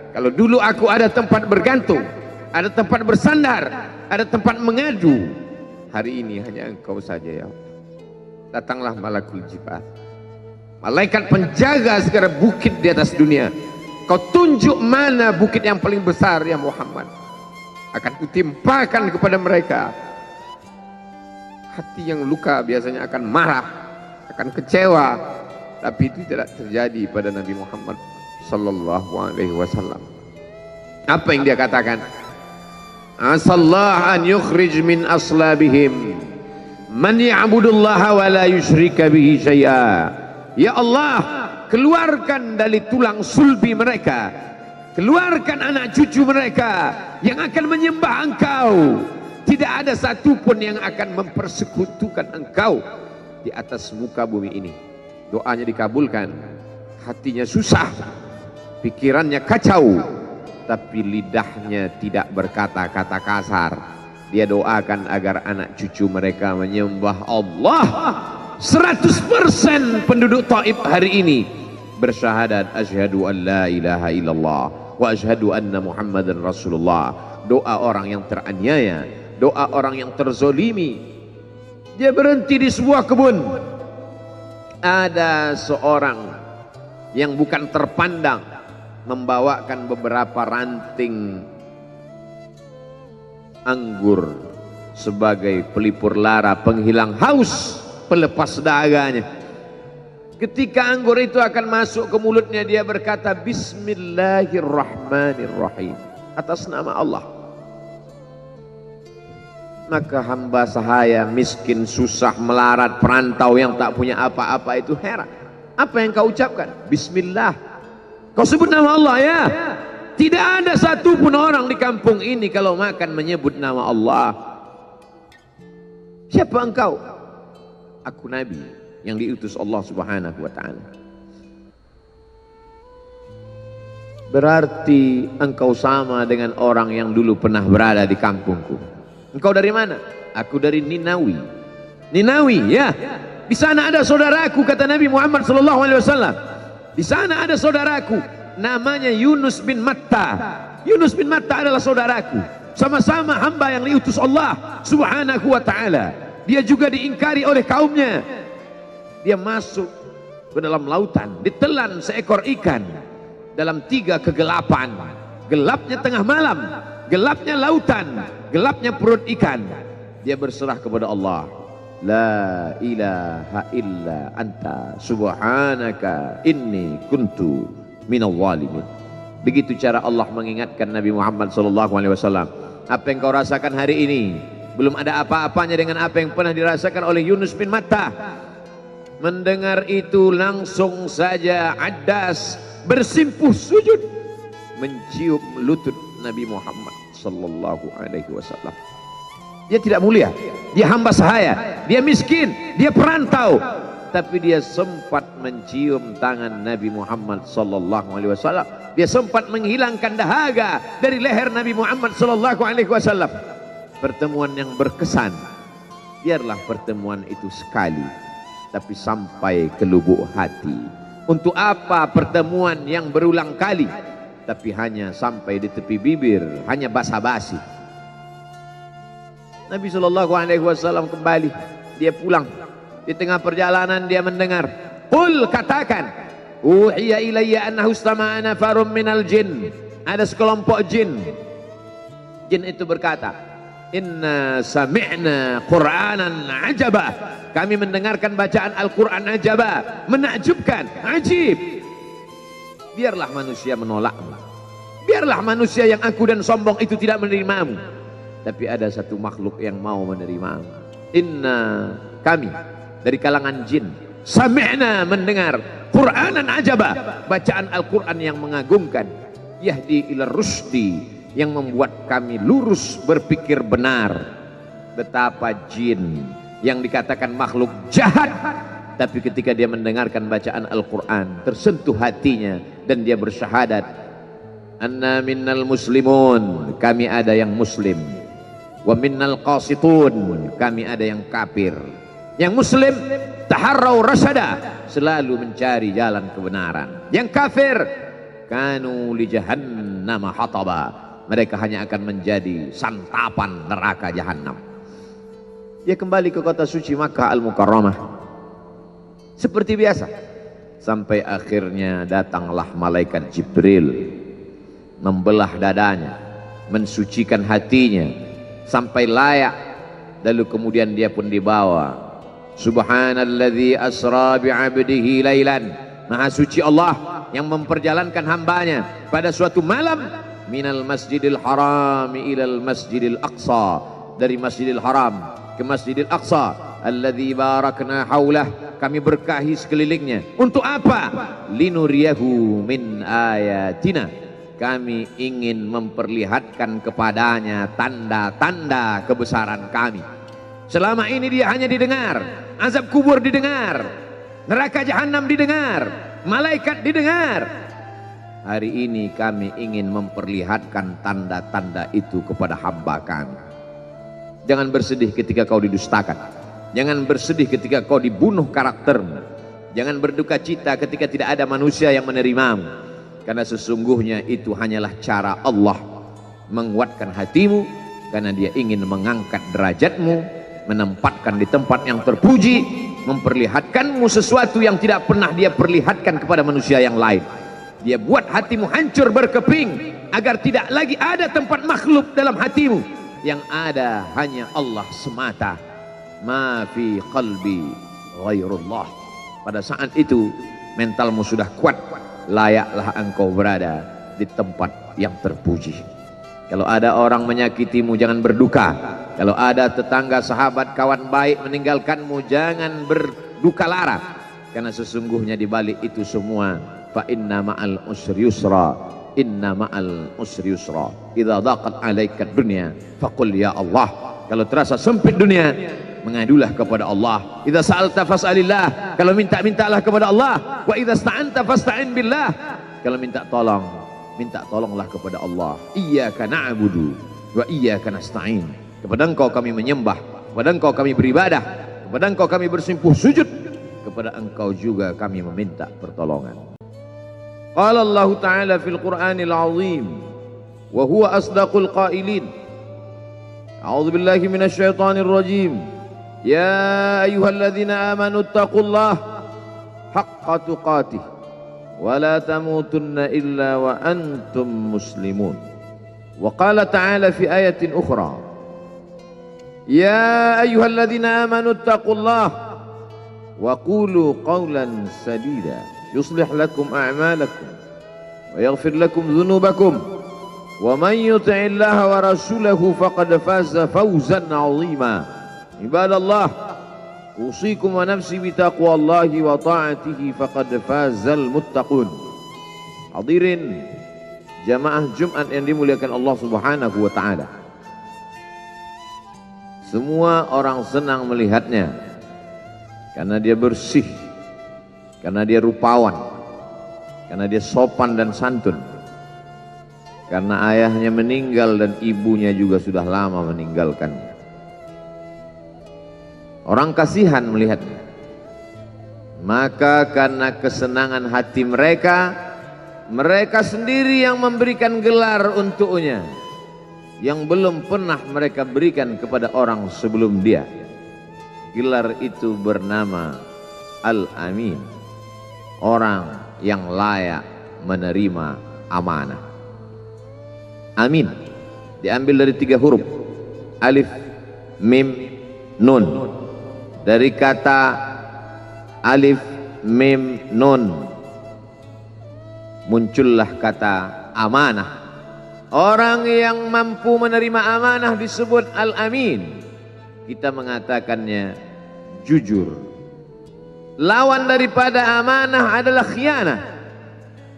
Kalau dulu aku ada tempat bergantung, ada tempat bersandar, ada tempat mengadu, hari ini hanya engkau saja ya. Datanglah malakul jibal, malaikat penjaga segala bukit di atas dunia. Kau tunjuk mana bukit yang paling besar ya Muhammad, akan kutimpakan kepada mereka. Hati yang luka biasanya akan marah, akan kecewa, tapi itu tidak terjadi pada Nabi Muhammad sallallahu alaihi wasallam. Apa yang dia katakan? Asallah an yukhrij min aslabihim man ya'budullaha wa la yusyrika bihi syai'a. Ya Allah, keluarkan dari tulang sulbi mereka, keluarkan anak cucu mereka yang akan menyembah engkau. Tidak ada satupun yang akan mempersekutukan engkau. di atas muka bumi ini. Doanya dikabulkan, hatinya susah, pikirannya kacau, tapi lidahnya tidak berkata-kata kasar. Dia doakan agar anak cucu mereka menyembah Allah. 100% penduduk Taif hari ini bersyahadat asyhadu an la ilaha illallah wa asyhadu anna Muhammadan Rasulullah. Doa orang yang teraniaya, doa orang yang terzolimi. Dia berhenti di sebuah kebun. Ada seorang yang bukan terpandang membawakan beberapa ranting anggur sebagai pelipur lara, penghilang haus, pelepas daganya. Ketika anggur itu akan masuk ke mulutnya, dia berkata Bismillahirrahmanirrahim, atas nama Allah. Maka hamba sahaya miskin, susah, melarat, perantau yang tak punya apa-apa itu heran. Apa yang kau ucapkan? Bismillah. Kau sebut nama Allah ya. Tidak ada satupun orang di kampung ini kalau makan menyebut nama Allah. Siapa engkau? Aku Nabi yang diutus Allah Subhanahu wa ta'ala. Berarti engkau sama dengan orang yang dulu pernah berada di kampungku. Engkau dari mana? Aku dari Ninawi. Ninawi ya. Di sana ada saudaraku, kata Nabi Muhammad SAW. Di sana ada saudaraku, namanya Yunus bin Matta. Yunus bin Matta adalah saudaraku. Sama-sama hamba yang diutus Allah Subhanahu wa ta'ala. Dia juga diingkari oleh kaumnya. Dia masuk ke dalam lautan, ditelan seekor ikan dalam 3 kegelapan. Gelapnya tengah malam, gelapnya lautan, gelapnya perut ikan. Dia berserah kepada Allah. La ilaha illa anta subhanaka inni kuntu minal zalimin. Begitu cara Allah mengingatkan Nabi Muhammad SAW. Apa yang kau rasakan hari ini belum ada apa-apanya dengan apa yang pernah dirasakan oleh Yunus bin Matta. Mendengar itu langsung saja Addas bersimpuh sujud mencium lutut Nabi Muhammad SAW. Dia tidak mulia, dia hamba sahaya, dia miskin, dia perantau, tapi dia sempat mencium tangan Nabi Muhammad SAW. Dia sempat menghilangkan dahaga dari leher Nabi Muhammad SAW. Pertemuan yang berkesan. Biarlah pertemuan itu sekali, tapi sampai ke lubuk hati. Untuk apa pertemuan yang berulang kali, tapi hanya sampai di tepi bibir, hanya basa-basi. Nabi SAW kembali, dia pulang. Di tengah perjalanan dia mendengar, qul, katakan, uhiya ilayya annahu istama'ana farum minal jin. Ada sekelompok jin. Jin itu berkata, inna sami'na qur'anan ajaba. Kami mendengarkan bacaan Al-Quran ajaba, menakjubkan, ajib. Biarlah manusia menolakmu, biarlah manusia yang aku dan sombong itu tidak menerimamu, tapi ada satu makhluk yang mau menerimamu. Inna, kami dari kalangan jin, sami'na, mendengar, Qur'anan ajaba, bacaan Al-Quran yang mengagumkan, yahdi ila rusdi, yang membuat kami lurus berpikir benar. Betapa jin yang dikatakan makhluk jahat, tapi ketika dia mendengarkan bacaan Al-Quran tersentuh hatinya dan dia bersyahadat, anna minnal muslimun, kami ada yang muslim, wa minnal qasitun, kami ada yang kafir. Yang muslim taharrau rasyada, selalu mencari jalan kebenaran. Yang kafir kanu li jahannam hataba, mereka hanya akan menjadi santapan neraka jahanam. Dia kembali ke kota suci Makkah Al-Mukarramah seperti biasa, sampai akhirnya datanglah malaikat Jibril membelah dadanya, mensucikan hatinya sampai layak, lalu kemudian dia pun dibawa. Subhanalladzi asra bi'abdihi lailan, maha suci Allah yang memperjalankan hambanya pada suatu malam, minal masjidil haram ilal masjidil aqsa, dari masjidil haram ke masjidil aqsa, alladzi barakna haulah, kami berkahi sekelilingnya. Untuk apa? Linuriyahu min ayatina, kami ingin memperlihatkan kepadanya tanda-tanda kebesaran kami. Selama ini dia hanya didengar, azab kubur didengar, neraka jahanam didengar, malaikat didengar. Hari ini kami ingin memperlihatkan tanda-tanda itu kepada hamba kami. Jangan bersedih ketika kau didustakan, jangan bersedih ketika kau dibunuh karaktermu, jangan berduka cita ketika tidak ada manusia yang menerimamu, karena sesungguhnya itu hanyalah cara Allah menguatkan hatimu, karena dia ingin mengangkat derajatmu, menempatkan di tempat yang terpuji, memperlihatkanmu sesuatu yang tidak pernah dia perlihatkan kepada manusia yang lain. Dia buat hatimu hancur berkeping agar tidak lagi ada tempat makhluk dalam hatimu, yang ada hanya Allah semata. Ma fi qalbi ghairullah. Pada saat itu mentalmu sudah kuat, layaklah engkau berada di tempat yang terpuji. Kalau ada orang menyakitimu, jangan berduka. Kalau ada tetangga, sahabat, kawan baik meninggalkanmu, jangan berduka lara, karena sesungguhnya di balik itu semua, fa inna ma'al usri yusra, inna ma'al usri yusra. Idza daqat 'alaika dunya faqul ya Allah. Kalau terasa sempit dunia, mengadulah kepada Allah. Idza sa'alta fas'alillah, kalau minta-mintalah kepada Allah. Wa idza sta'anta fasta'in billah, kalau minta tolong, minta tolonglah kepada Allah. Iyyaka na'budu wa iyyaka nasta'in. Kepada Engkau kami menyembah, kepada Engkau kami beribadah, kepada Engkau kami bersimpuh sujud, kepada Engkau juga kami meminta pertolongan. Qala Allah Ta'ala fil Qur'anil Azim wa huwa asdaqul qailin. A'udzu billahi minasy syaithanir rajim. Ya ayyuhalladzina amanu taqullaha haqqa tuqatih ولا تموتن إلا وأنتم مسلمون. وقال تعالى في آية أخرى يا أيها الذين آمنوا اتقوا الله وقولوا قولا سديدا يصلح لكم أعمالكم ويغفر لكم ذنوبكم ومن يطع الله ورسوله فقد فاز فوزا عظيما. عباد الله usikum wa nafsi bitaqwallahi wa ta'atihi faqad fazal muttaqun. Hadirin jamaah Jumat yang dimuliakan Allah Subhanahu wa taala. Semua orang senang melihatnya karena dia bersih, karena dia rupawan, karena dia sopan dan santun, karena ayahnya meninggal dan ibunya juga sudah lama meninggalkannya. Orang kasihan melihatnya. Maka karena kesenangan hati mereka, mereka sendiri yang memberikan gelar untuknya yang belum pernah mereka berikan kepada orang sebelum dia. Gelar itu bernama Al-Amin, orang yang layak menerima amanah. Amin diambil dari 3 huruf, alif, mim, nun. Dari kata alif, mim, nun muncullah kata amanah. Orang yang mampu menerima amanah disebut Al-Amin. Kita mengatakannya jujur. Lawan daripada amanah adalah khianah.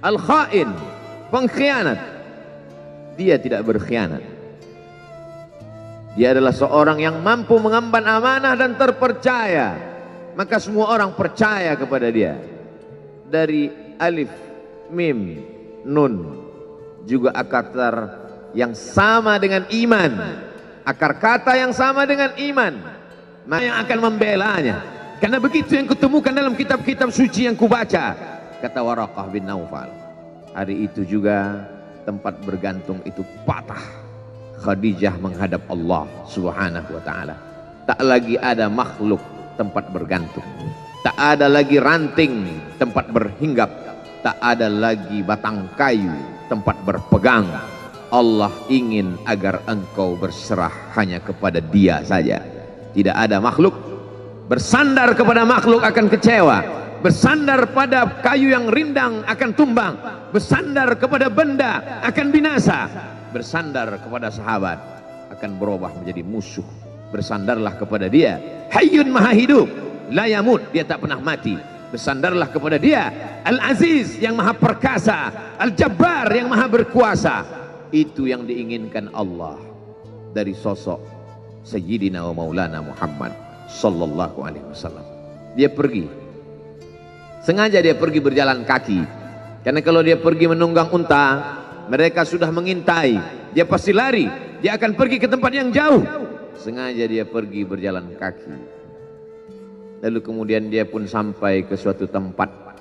Al-khain, pengkhianat. Dia tidak berkhianat. Dia adalah seorang yang mampu mengemban amanah dan terpercaya. Maka semua orang percaya kepada dia. Dari alif, mim, nun juga akar yang sama dengan iman. Akar kata yang sama dengan iman. Maka yang akan membelanya. Karena begitu yang kutemukan dalam kitab-kitab suci yang kubaca. Kata Waraqah bin Naufal. Hari itu juga tempat bergantung itu patah. Khadijah menghadap Allah Subhanahu wa ta'ala. Tak lagi ada makhluk tempat bergantung, tak ada lagi ranting tempat berhinggap, tak ada lagi batang kayu tempat berpegang. Allah ingin agar engkau berserah hanya kepada Dia saja. Tidak ada makhluk. Bersandar kepada makhluk akan kecewa, bersandar pada kayu yang rindang akan tumbang, bersandar kepada benda akan binasa, bersandar kepada sahabat akan berubah menjadi musuh. Bersandarlah kepada Dia, Hayyun Maha Hidup, la yamut, Dia tak pernah mati. Bersandarlah kepada Dia, Al-Aziz yang Maha Perkasa, Al-Jabbar yang Maha Berkuasa. Itu yang diinginkan Allah dari sosok Sayyidina wa Maulana Muhammad sallallahu alaihi wasallam. Dia pergi. Sengaja dia pergi berjalan kaki. Karena kalau dia pergi menunggang unta, mereka sudah mengintai. Dia pasti lari. Dia akan pergi ke tempat yang jauh. Sengaja dia pergi berjalan kaki. Lalu kemudian dia pun sampai ke suatu tempat.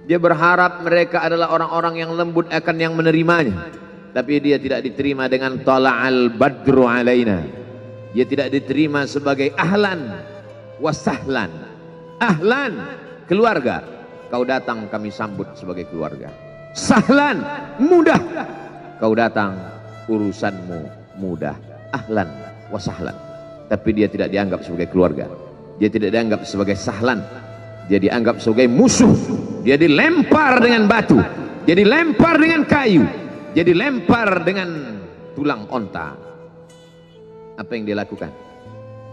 Dia berharap mereka adalah orang-orang yang lembut akan yang menerimanya. Tapi dia tidak diterima dengan tala'al badru alaina. Dia tidak diterima sebagai ahlan wasahlan. Ahlan, keluarga. Kau datang kami sambut sebagai keluarga. Sahlan, mudah. Kau datang urusanmu mudah. Ahlan wasahlan. Tapi dia tidak dianggap sebagai keluarga. Dia tidak dianggap sebagai sahlan. Dia dianggap sebagai musuh. Dia dilempar dengan batu. Dia dilempar dengan kayu. Dia dilempar dengan tulang onta. Apa yang dia lakukan?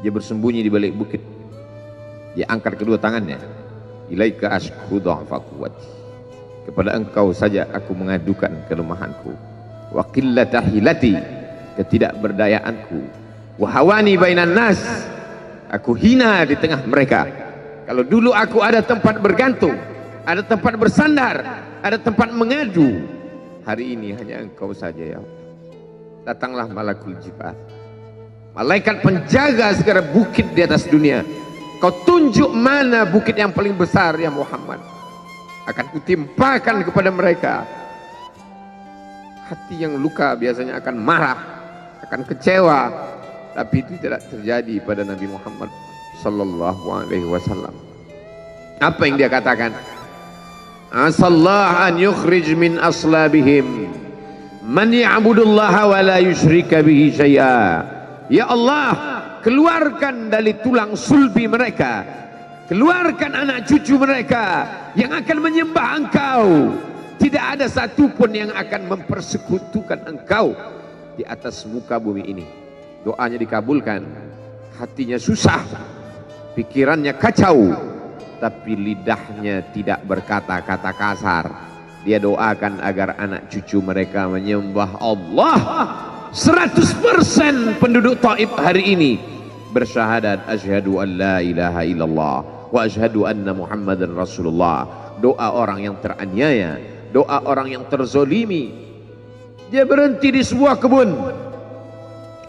Dia bersembunyi di balik bukit. Dia angkat kedua tangannya. Ilaika ashku dha'fa quwwati. Kepada engkau saja aku mengadukan kelemahanku. Wa qillata hilati, ketidakberdayaanku. Wa hawani bainan nas, aku hina di tengah mereka. Kalau dulu aku ada tempat bergantung, ada tempat bersandar, ada tempat mengadu, hari ini hanya engkau saja ya Allah. Datanglah malakul jibal, malaikat penjaga segala bukit di atas dunia. Kau tunjuk mana bukit yang paling besar ya Muhammad. Akan kutimpakan kepada mereka. Hati yang luka biasanya akan marah, akan kecewa. Tapi itu tidak terjadi pada Nabi Muhammad sallallahu alaihi wasallam. Apa yang dia katakan? Asallah an yukhrij min aslabihim man ya'budullaha wa la yusyrika bihi syai'a. Ya Allah, keluarkan dari tulang sulbi mereka, keluarkan anak cucu mereka yang akan menyembah engkau. Tidak ada satupun yang akan mempersekutukan engkau di atas muka bumi ini. Doanya dikabulkan, hatinya susah, pikirannya kacau, tapi lidahnya tidak berkata-kata kasar. Dia doakan agar anak cucu mereka menyembah Allah. 100% penduduk Taif hari ini bersyahadat asyhadu an la ilaha illallah wa asyhadu anna Muhammadan Rasulullah. Doa orang yang teraniaya, doa orang yang terzolimi. Dia berhenti di sebuah kebun.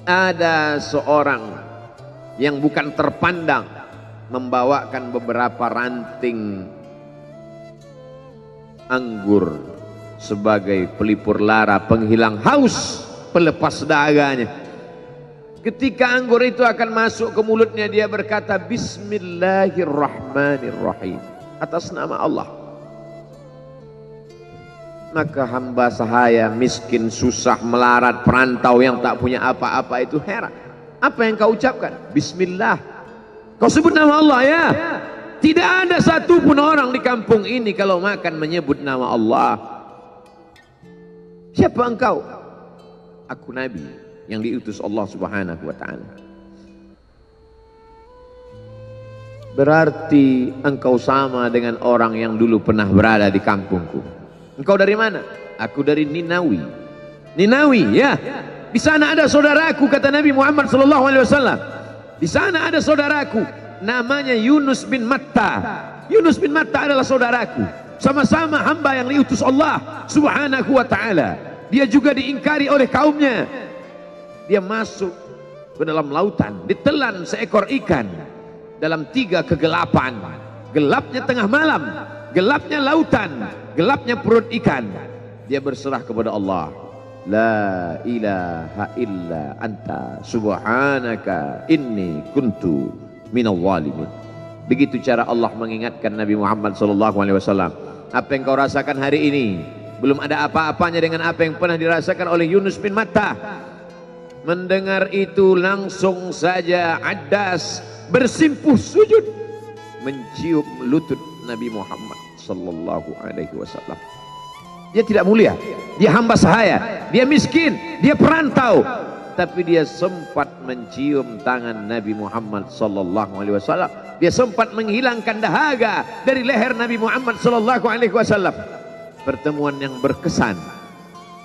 Ada seorang yang bukan terpandang membawakan beberapa ranting anggur sebagai pelipur lara, penghilang haus, pelepas dahaganya. Ketika anggur itu akan masuk ke mulutnya, dia berkata Bismillahirrahmanirrahim, atas nama Allah. Maka hamba sahaya miskin, susah, melarat, perantau yang tak punya apa-apa itu heran. Apa yang kau ucapkan? Bismillah. Kau sebut nama Allah ya. Tidak ada satupun orang di kampung ini kalau makan menyebut nama Allah. Siapa engkau? Aku Nabi yang diutus Allah Subhanahu wa ta'ala. Berarti engkau sama dengan orang yang dulu pernah berada di kampungku. Engkau dari mana? Aku dari Ninawi. Ninawi ya. Di sana ada saudaraku, kata Nabi Muhammad sallallahu alaihi wasallam. Di sana ada saudaraku namanya Yunus bin Matta. Yunus bin Matta adalah saudaraku. Sama-sama hamba yang diutus Allah Subhanahu wa ta'ala. Dia juga diingkari oleh kaumnya. Dia masuk ke dalam lautan, ditelan seekor ikan dalam 3 kegelapan. Gelapnya tengah malam, gelapnya lautan, gelapnya perut ikan. Dia berserah kepada Allah. La ilaha illa anta subhanaka inni kuntu minal zalimin. Begitu cara Allah mengingatkan Nabi Muhammad SAW. Apa yang kau rasakan hari ini belum ada apa-apanya dengan apa yang pernah dirasakan oleh Yunus bin Matta. Mendengar itu langsung saja Addas bersimpuh sujud mencium lutut Nabi Muhammad sallallahu alaihi wasallam. Dia tidak mulia, dia hamba sahaya, dia miskin, dia perantau, tapi dia sempat mencium tangan Nabi Muhammad sallallahu alaihi wasallam. Dia sempat menghilangkan dahaga dari leher Nabi Muhammad sallallahu alaihi wasallam. Pertemuan yang berkesan.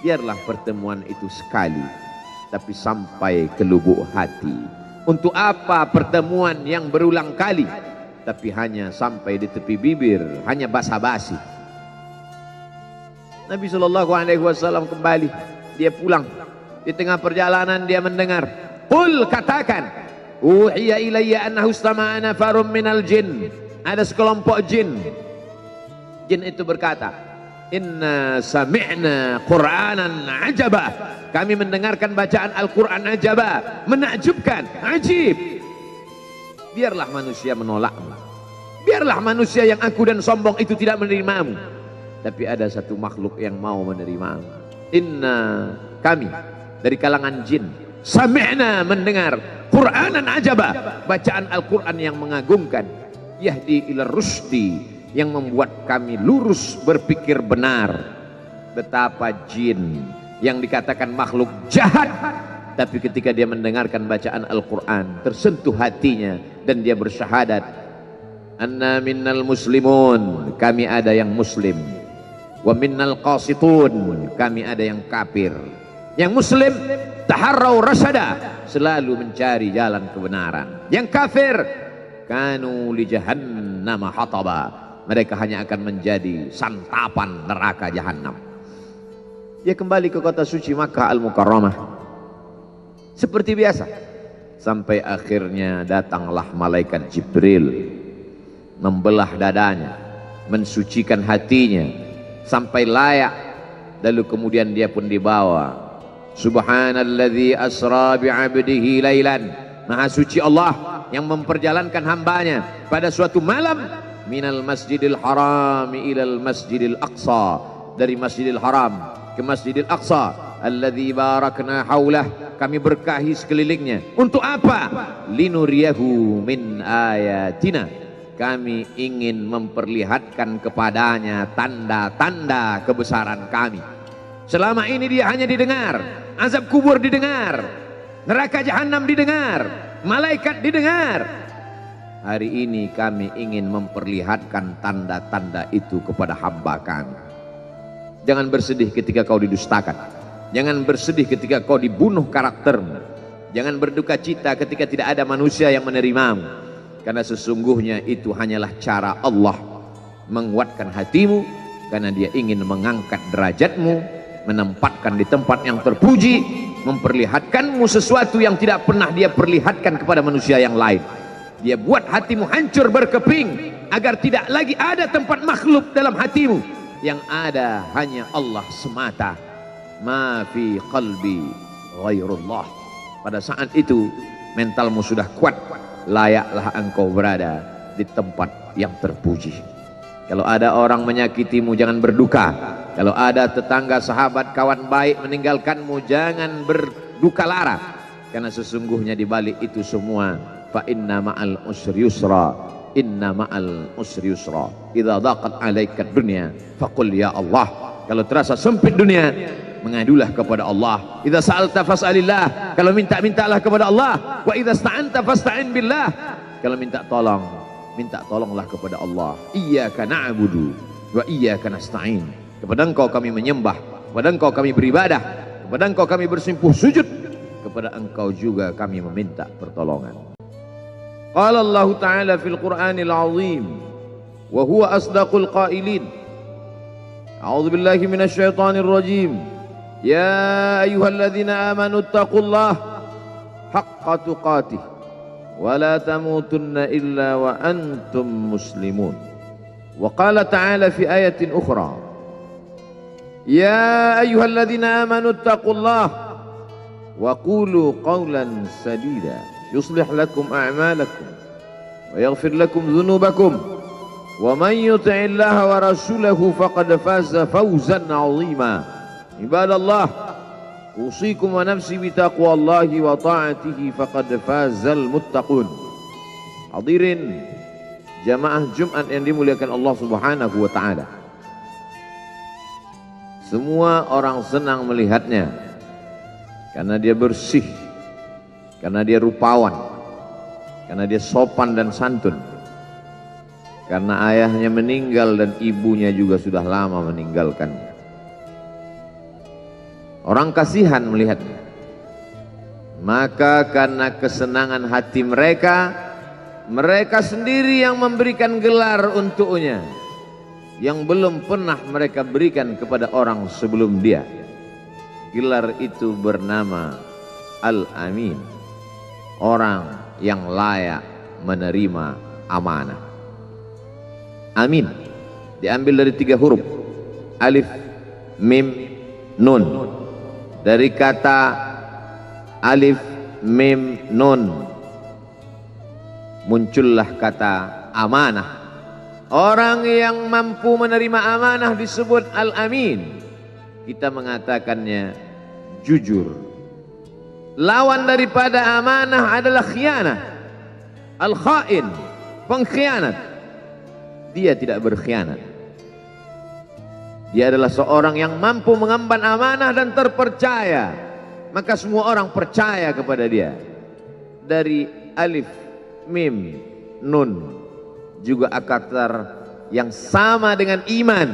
Biarlah pertemuan itu sekali, tapi sampai ke lubuk hati. Untuk apa pertemuan yang berulang kali tapi hanya sampai di tepi bibir, hanya basa-basi. Nabi SAW kembali, dia pulang. Di tengah perjalanan dia mendengar, qul, katakan, uhiya ilayya annahu istama'a nafarum minal jin. Ada sekelompok jin. Jin itu berkata, inna sami'na qur'anan ajaba. Kami mendengarkan bacaan Al-Quran ajaba, menakjubkan, ajib. Biarlah manusia menolakmu, biarlah manusia yang aku dan sombong itu tidak menerimamu, tapi ada satu makhluk yang mau menerimamu. Inna, kami dari kalangan jin, sami'na, mendengar, Qur'anan ajaba, bacaan Al-Quran yang mengagumkan, yahdi ila rusdi, yang membuat kami lurus berpikir benar. Betapa jin yang dikatakan makhluk jahat, tapi ketika dia mendengarkan bacaan Al-Quran tersentuh hatinya dan dia bersyahadat, anna minnal muslimun, kami ada yang muslim, wa minnal qasitun, kami ada yang kafir. Yang muslim taharrau rasyada, selalu mencari jalan kebenaran. Yang kafir kanu li jahannam hataba, mereka hanya akan menjadi santapan neraka jahanam. Dia kembali ke kota suci Makkah Al-Mukarramah seperti biasa, sampai akhirnya datanglah malaikat Jibril membelah dadanya, mensucikan hatinya sampai layak, lalu kemudian dia pun dibawa. Subhanalladzi asra bi'abdihi lailan, maha suci Allah yang memperjalankan hambanya pada suatu malam, minal masjidil haram ilal masjidil aqsa, dari masjidil haram ke Masjidil Aqsa, alladzi barakna haulah, kami berkahi sekelilingnya. Untuk apa? Linuriyahu min ayatina, kami ingin memperlihatkan kepadanya tanda-tanda kebesaran kami. Selama ini dia hanya didengar, azab kubur didengar, neraka jahanam didengar, malaikat didengar. Hari ini kami ingin memperlihatkan tanda-tanda itu kepada hamba kami. Jangan bersedih ketika kau didustakan, jangan bersedih ketika kau dibunuh karaktermu, jangan berduka cita ketika tidak ada manusia yang menerimamu, karena sesungguhnya itu hanyalah cara Allah menguatkan hatimu, karena dia ingin mengangkat derajatmu, menempatkan di tempat yang terpuji, memperlihatkanmu sesuatu yang tidak pernah dia perlihatkan kepada manusia yang lain. Dia buat hatimu hancur berkeping agar tidak lagi ada tempat makhluk dalam hatimu, yang ada hanya Allah semata. Ma fi qalbi ghairullah. Pada saat itu mentalmu sudah kuat, layaklah engkau berada di tempat yang terpuji. Kalau ada orang menyakitimu, jangan berduka. Kalau ada tetangga, sahabat, kawan baik meninggalkanmu, jangan berduka lara, karena sesungguhnya di balik itu semua, fa inna ma'al usri yusra, inna ma'al usri yusra, idza daqat 'alaika dunya faqul ya Allah. Kalau terasa sempit dunia, mengadulah kepada Allah. Idza sa'alta fas'alillah, kalau minta-mintalah kepada Allah. Wa idza sta'anta fasta'in billah, kalau minta tolong, minta tolonglah kepada Allah. Iyyaka na'budu wa iyyaka nasta'in, kepada Engkau kami menyembah, kepada Engkau kami beribadah, kepada Engkau kami bersimpuh sujud, kepada Engkau juga kami meminta pertolongan. Qala Allah Ta'ala fil Qur'anil Azim wa huwa asdaqul qailin. A'udzu billahi minasy syaithanir rajim. Ya ayyuhalladzina amanu taqullaha haqqa tuqatih wa la tamutunna illa wa antum muslimun. Wa qala ta'ala fi ayatin ukhra, ya ayyuhalladzina amanu taqullaha wa qulu qawlan sadida yuslih lakum a'malakum wa yaghfir lakum dhunubakum wa man yuti'illaha wa rasulahu faqad faza fawzan 'azima. Ibadallah, usikum wa nafsi bi taqwallahi wa ta'atihi faqad fazal muttaqun. Hadirin jamaah Jumat yang dimuliakan Allah Subhanahu wa taala, semua orang senang melihatnya karena dia bersih, karena dia rupawan, karena dia sopan dan santun, karena ayahnya meninggal dan ibunya juga sudah lama meninggalkannya. Orang kasihan melihatnya. Maka karena kesenangan hati mereka, mereka sendiri yang memberikan gelar untuknya yang belum pernah mereka berikan kepada orang sebelum dia. Gelar itu bernama Al-Amin, orang yang layak menerima amanah. Amin diambil dari 3 huruf, alif, mim, nun. Dari kata alif, mim, nun muncullah kata amanah. Orang yang mampu menerima amanah disebut Al-Amin. Kita mengatakannya jujur. Lawan daripada amanah adalah khianah. Al-khain, pengkhianat. Dia tidak berkhianat. Dia adalah seorang yang mampu mengemban amanah dan terpercaya. Maka semua orang percaya kepada dia. Dari alif, mim, nun juga akar yang sama dengan iman.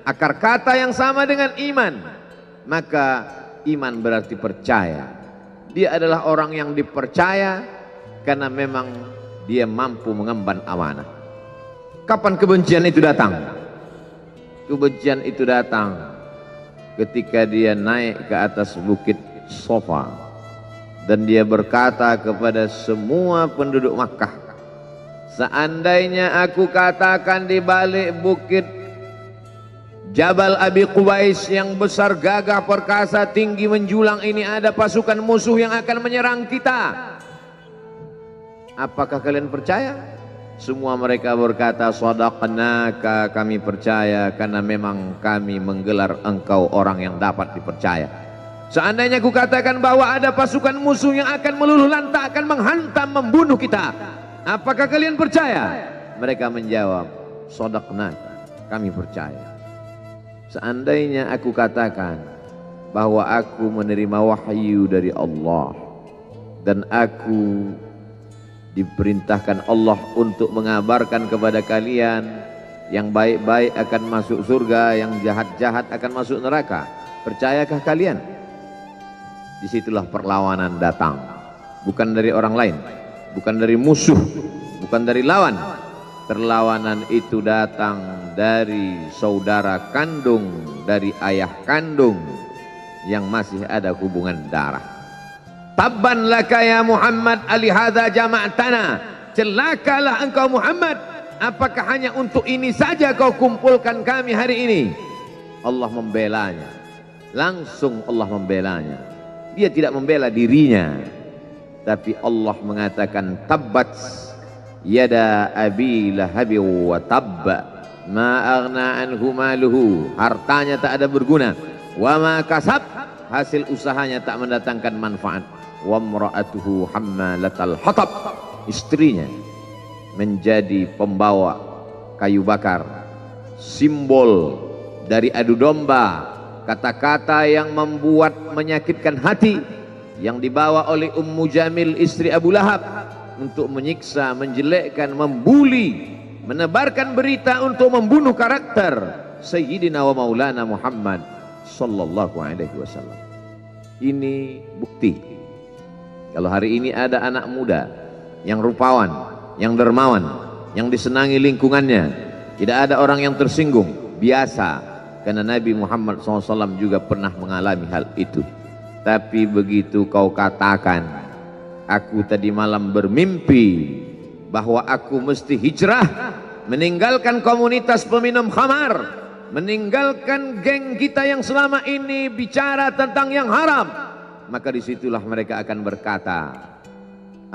Akar kata yang sama dengan iman. Maka iman berarti percaya. Dia adalah orang yang dipercaya karena memang dia mampu mengemban amanah. Kapan kebencian itu datang? Kebencian itu datang ketika dia naik ke atas bukit Sofa dan dia berkata kepada semua penduduk Makkah, seandainya aku katakan di balik bukit Jabal Abi Qubais yang besar, gagah, perkasa, tinggi, menjulang ini ada pasukan musuh yang akan menyerang kita, apakah kalian percaya? Semua mereka berkata, shadaqnaka, kami percaya karena memang kami menggelar engkau orang yang dapat dipercaya. Seandainya aku katakan bahwa ada pasukan musuh yang akan meluluh lantakkan, menghantam, membunuh kita, apakah kalian percaya? Mereka menjawab, shadaqnaka, kami percaya. Seandainya aku katakan bahwa aku menerima wahyu dari Allah dan aku diperintahkan Allah untuk mengabarkan kepada kalian yang baik-baik akan masuk surga, yang jahat-jahat akan masuk neraka, percayakah kalian? Disitulah perlawanan datang, bukan dari orang lain, bukan dari musuh, bukan dari lawan. Perlawanan itu datang dari saudara kandung, dari ayah kandung yang masih ada hubungan darah. Tabban laka ya Muhammad alihadza jama'tana, celakalah engkau Muhammad, apakah hanya untuk ini saja kau kumpulkan kami hari ini? Allah membelanya, langsung Allah membelanya. Dia tidak membela dirinya, tapi Allah mengatakan tabbat yada abi lahabi wa tabba ma aghna anhu maluhu, hartanya tak ada berguna, wa ma kasab, hasil usahanya tak mendatangkan manfaat, wa imra'atuhu hammalatal hatab, istrinya menjadi pembawa kayu bakar, simbol dari adu domba, kata-kata yang membuat menyakitkan hati yang dibawa oleh Ummu Jamil istri Abu Lahab untuk menyiksa, menjelekkan, membuli, menebarkan berita untuk membunuh karakter Sayyidina wa Maulana Muhammad sallallahu alaihi wasallam. Ini bukti kalau hari ini ada anak muda yang rupawan, yang dermawan, yang disenangi lingkungannya, tidak ada orang yang tersinggung, biasa, karena Nabi Muhammad SAW juga pernah mengalami hal itu. Tapi begitu kau katakan, aku tadi malam bermimpi bahwa aku mesti hijrah, meninggalkan komunitas peminum khamar, meninggalkan geng kita yang selama ini bicara tentang yang haram, maka disitulah mereka akan berkata,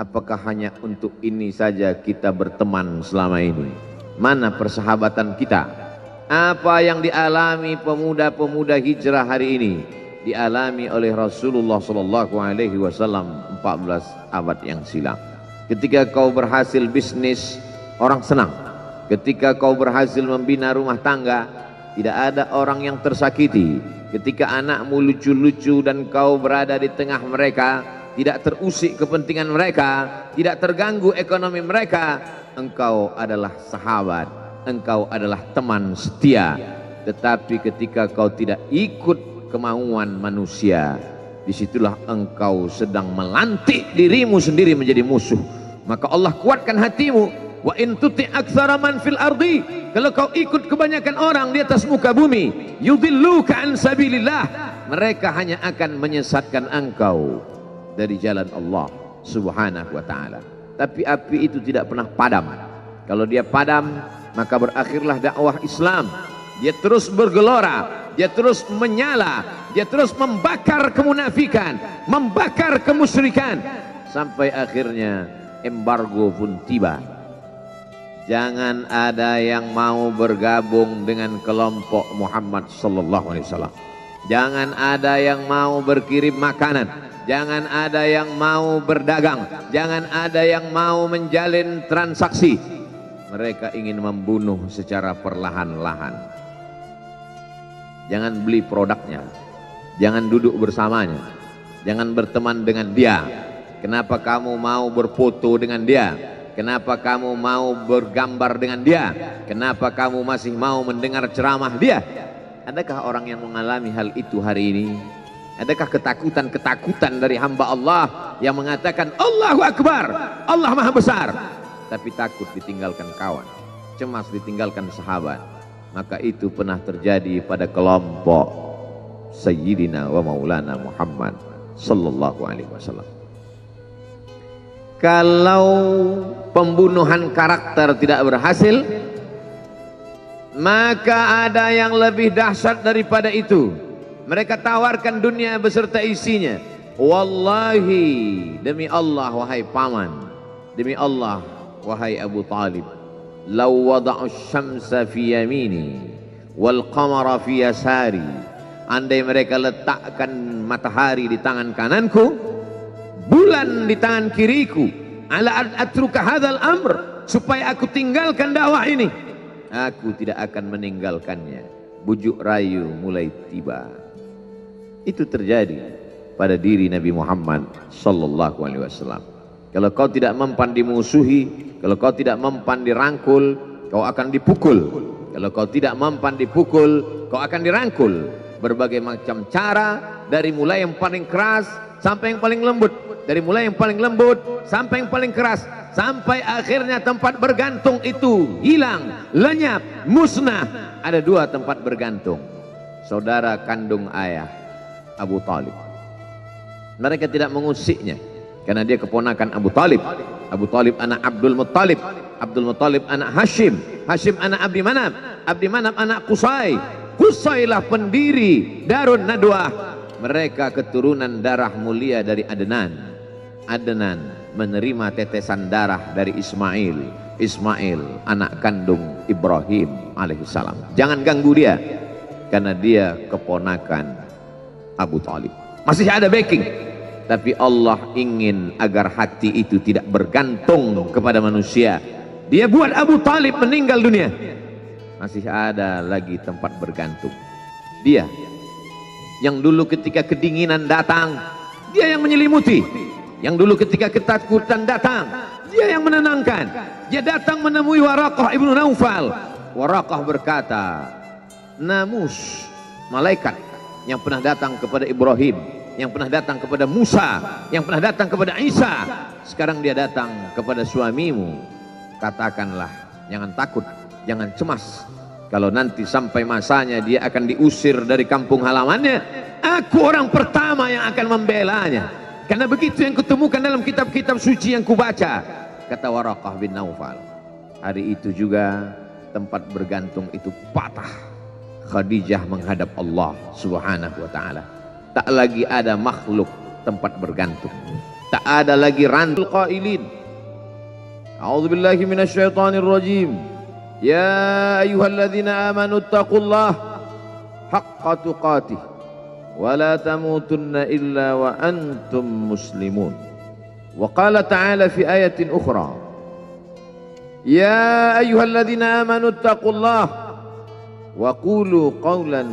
apakah hanya untuk ini saja kita berteman selama ini? Mana persahabatan kita? Apa yang dialami pemuda-pemuda hijrah hari ini dialami oleh Rasulullah sallallahu alaihi wasallam 14 abad yang silam. Ketika kau berhasil bisnis, orang senang. Ketika kau berhasil membina rumah tangga, tidak ada orang yang tersakiti. Ketika anakmu lucu-lucu dan kau berada di tengah mereka, tidak terusik kepentingan mereka, tidak terganggu ekonomi mereka, engkau adalah sahabat, engkau adalah teman setia. Tetapi ketika kau tidak ikut kemauan manusia, disitulah engkau sedang melantik dirimu sendiri menjadi musuh. Maka Allah kuatkan hatimu. Wa in tuti' aktsara man fil ardi, kalau kau ikut kebanyakan orang di atas muka bumi, yudilluka an sabilillah, mereka hanya akan menyesatkan engkau dari jalan Allah Subhanahu wa taala. Tapi api itu tidak pernah padam. Kalau dia padam, maka berakhirlah dakwah Islam. Dia terus bergelora, dia terus menyala, dia terus membakar kemunafikan, membakar kemusyrikan, sampai akhirnya embargo pun tiba. Jangan ada yang mau bergabung dengan kelompok Muhammad sallallahu alaihi wasallam. Jangan ada yang mau berkirim makanan, jangan ada yang mau berdagang, jangan ada yang mau menjalin transaksi. Mereka ingin membunuh secara perlahan-lahan. Jangan beli produknya, jangan duduk bersamanya, jangan berteman dengan dia. Kenapa kamu mau berfoto dengan dia? Kenapa kamu mau bergambar dengan dia? Kenapa kamu masih mau mendengar ceramah dia? Adakah orang yang mengalami hal itu hari ini? Adakah ketakutan-ketakutan dari hamba Allah yang mengatakan Allahu Akbar, Allah Maha Besar, tapi takut ditinggalkan kawan, cemas ditinggalkan sahabat? Maka itu pernah terjadi pada kelompok Sayyidina wa Maulana Muhammad sallallahu alaihi wasallam. Kalau pembunuhan karakter tidak berhasil, maka ada yang lebih dahsyat daripada itu. Mereka tawarkan dunia beserta isinya. Wallahi, demi Allah wahai paman, demi Allah wahai Abu Talib, law wada'u syamsa fi yamini wal qamara fi yasari, andai mereka letakkan matahari di tangan kananku, bulan di tangan kiriku, ala an atruka hadzal amr, supaya aku tinggalkan dakwah ini, aku tidak akan meninggalkannya. Bujuk rayu mulai tiba. Itu terjadi pada diri Nabi Muhammad sallallahu alaihi wasallam. Kalau kau tidak mempan dimusuhi, kalau kau tidak mempan dirangkul, kau akan dipukul. Kalau kau tidak mempan dipukul, kau akan dirangkul. Berbagai macam cara, dari mulai yang paling keras sampai yang paling lembut, dari mulai yang paling lembut sampai yang paling keras, sampai akhirnya tempat bergantung itu hilang, lenyap, musnah. Ada dua tempat bergantung, saudara kandung ayah Abu Talib. Mereka tidak mengusiknya karena dia keponakan Abu Talib. Abu Talib anak Abdul Muttalib, Abdul Muttalib anak Hashim, Hashim anak Abdi Manaf, Abdi Manaf anak Qusay, Qusaylah pendiri Darun Nadwah. Mereka keturunan darah mulia dari Adnan. Adnan menerima tetesan darah dari Ismail. Ismail anak kandung Ibrahim alaihissalam. Jangan ganggu dia, karena dia keponakan Abu Talib. Masih ada backing, tapi Allah ingin agar hati itu tidak bergantung kepada manusia. Dia buat Abu Talib meninggal dunia, masih ada lagi tempat bergantung. Dia yang dulu ketika kedinginan datang, dia yang menyelimuti. Yang dulu ketika ketakutan datang, dia yang menenangkan. Dia datang menemui Waraqah ibnu Naufal. Waraqah berkata, namus, malaikat yang pernah datang kepada Ibrahim, yang pernah datang kepada Musa, yang pernah datang kepada Isa, sekarang dia datang kepada suamimu. Katakanlah, jangan takut, jangan cemas. Kalau nanti sampai masanya dia akan diusir dari kampung halamannya, aku orang pertama yang akan membelanya. Karena begitu yang kutemukan dalam kitab-kitab suci yang kubaca, kata Waraqah bin Naufal. Hari itu juga tempat bergantung itu patah. Khadijah menghadap Allah Subhanahu wa taala. Tak lagi ada makhluk tempat bergantung. Tak ada lagi rantul qailin. A'udzubillahi minasyaitonir rajim. Ya ayyuhalladzina amanu taqullaha haqqa tuqatih wa la tamutunna illa wa antum muslimun. Wa qala ta'ala fi ayatin ukhra, ya ayyuhalladzina amanu taqullaha wa qulu qawlan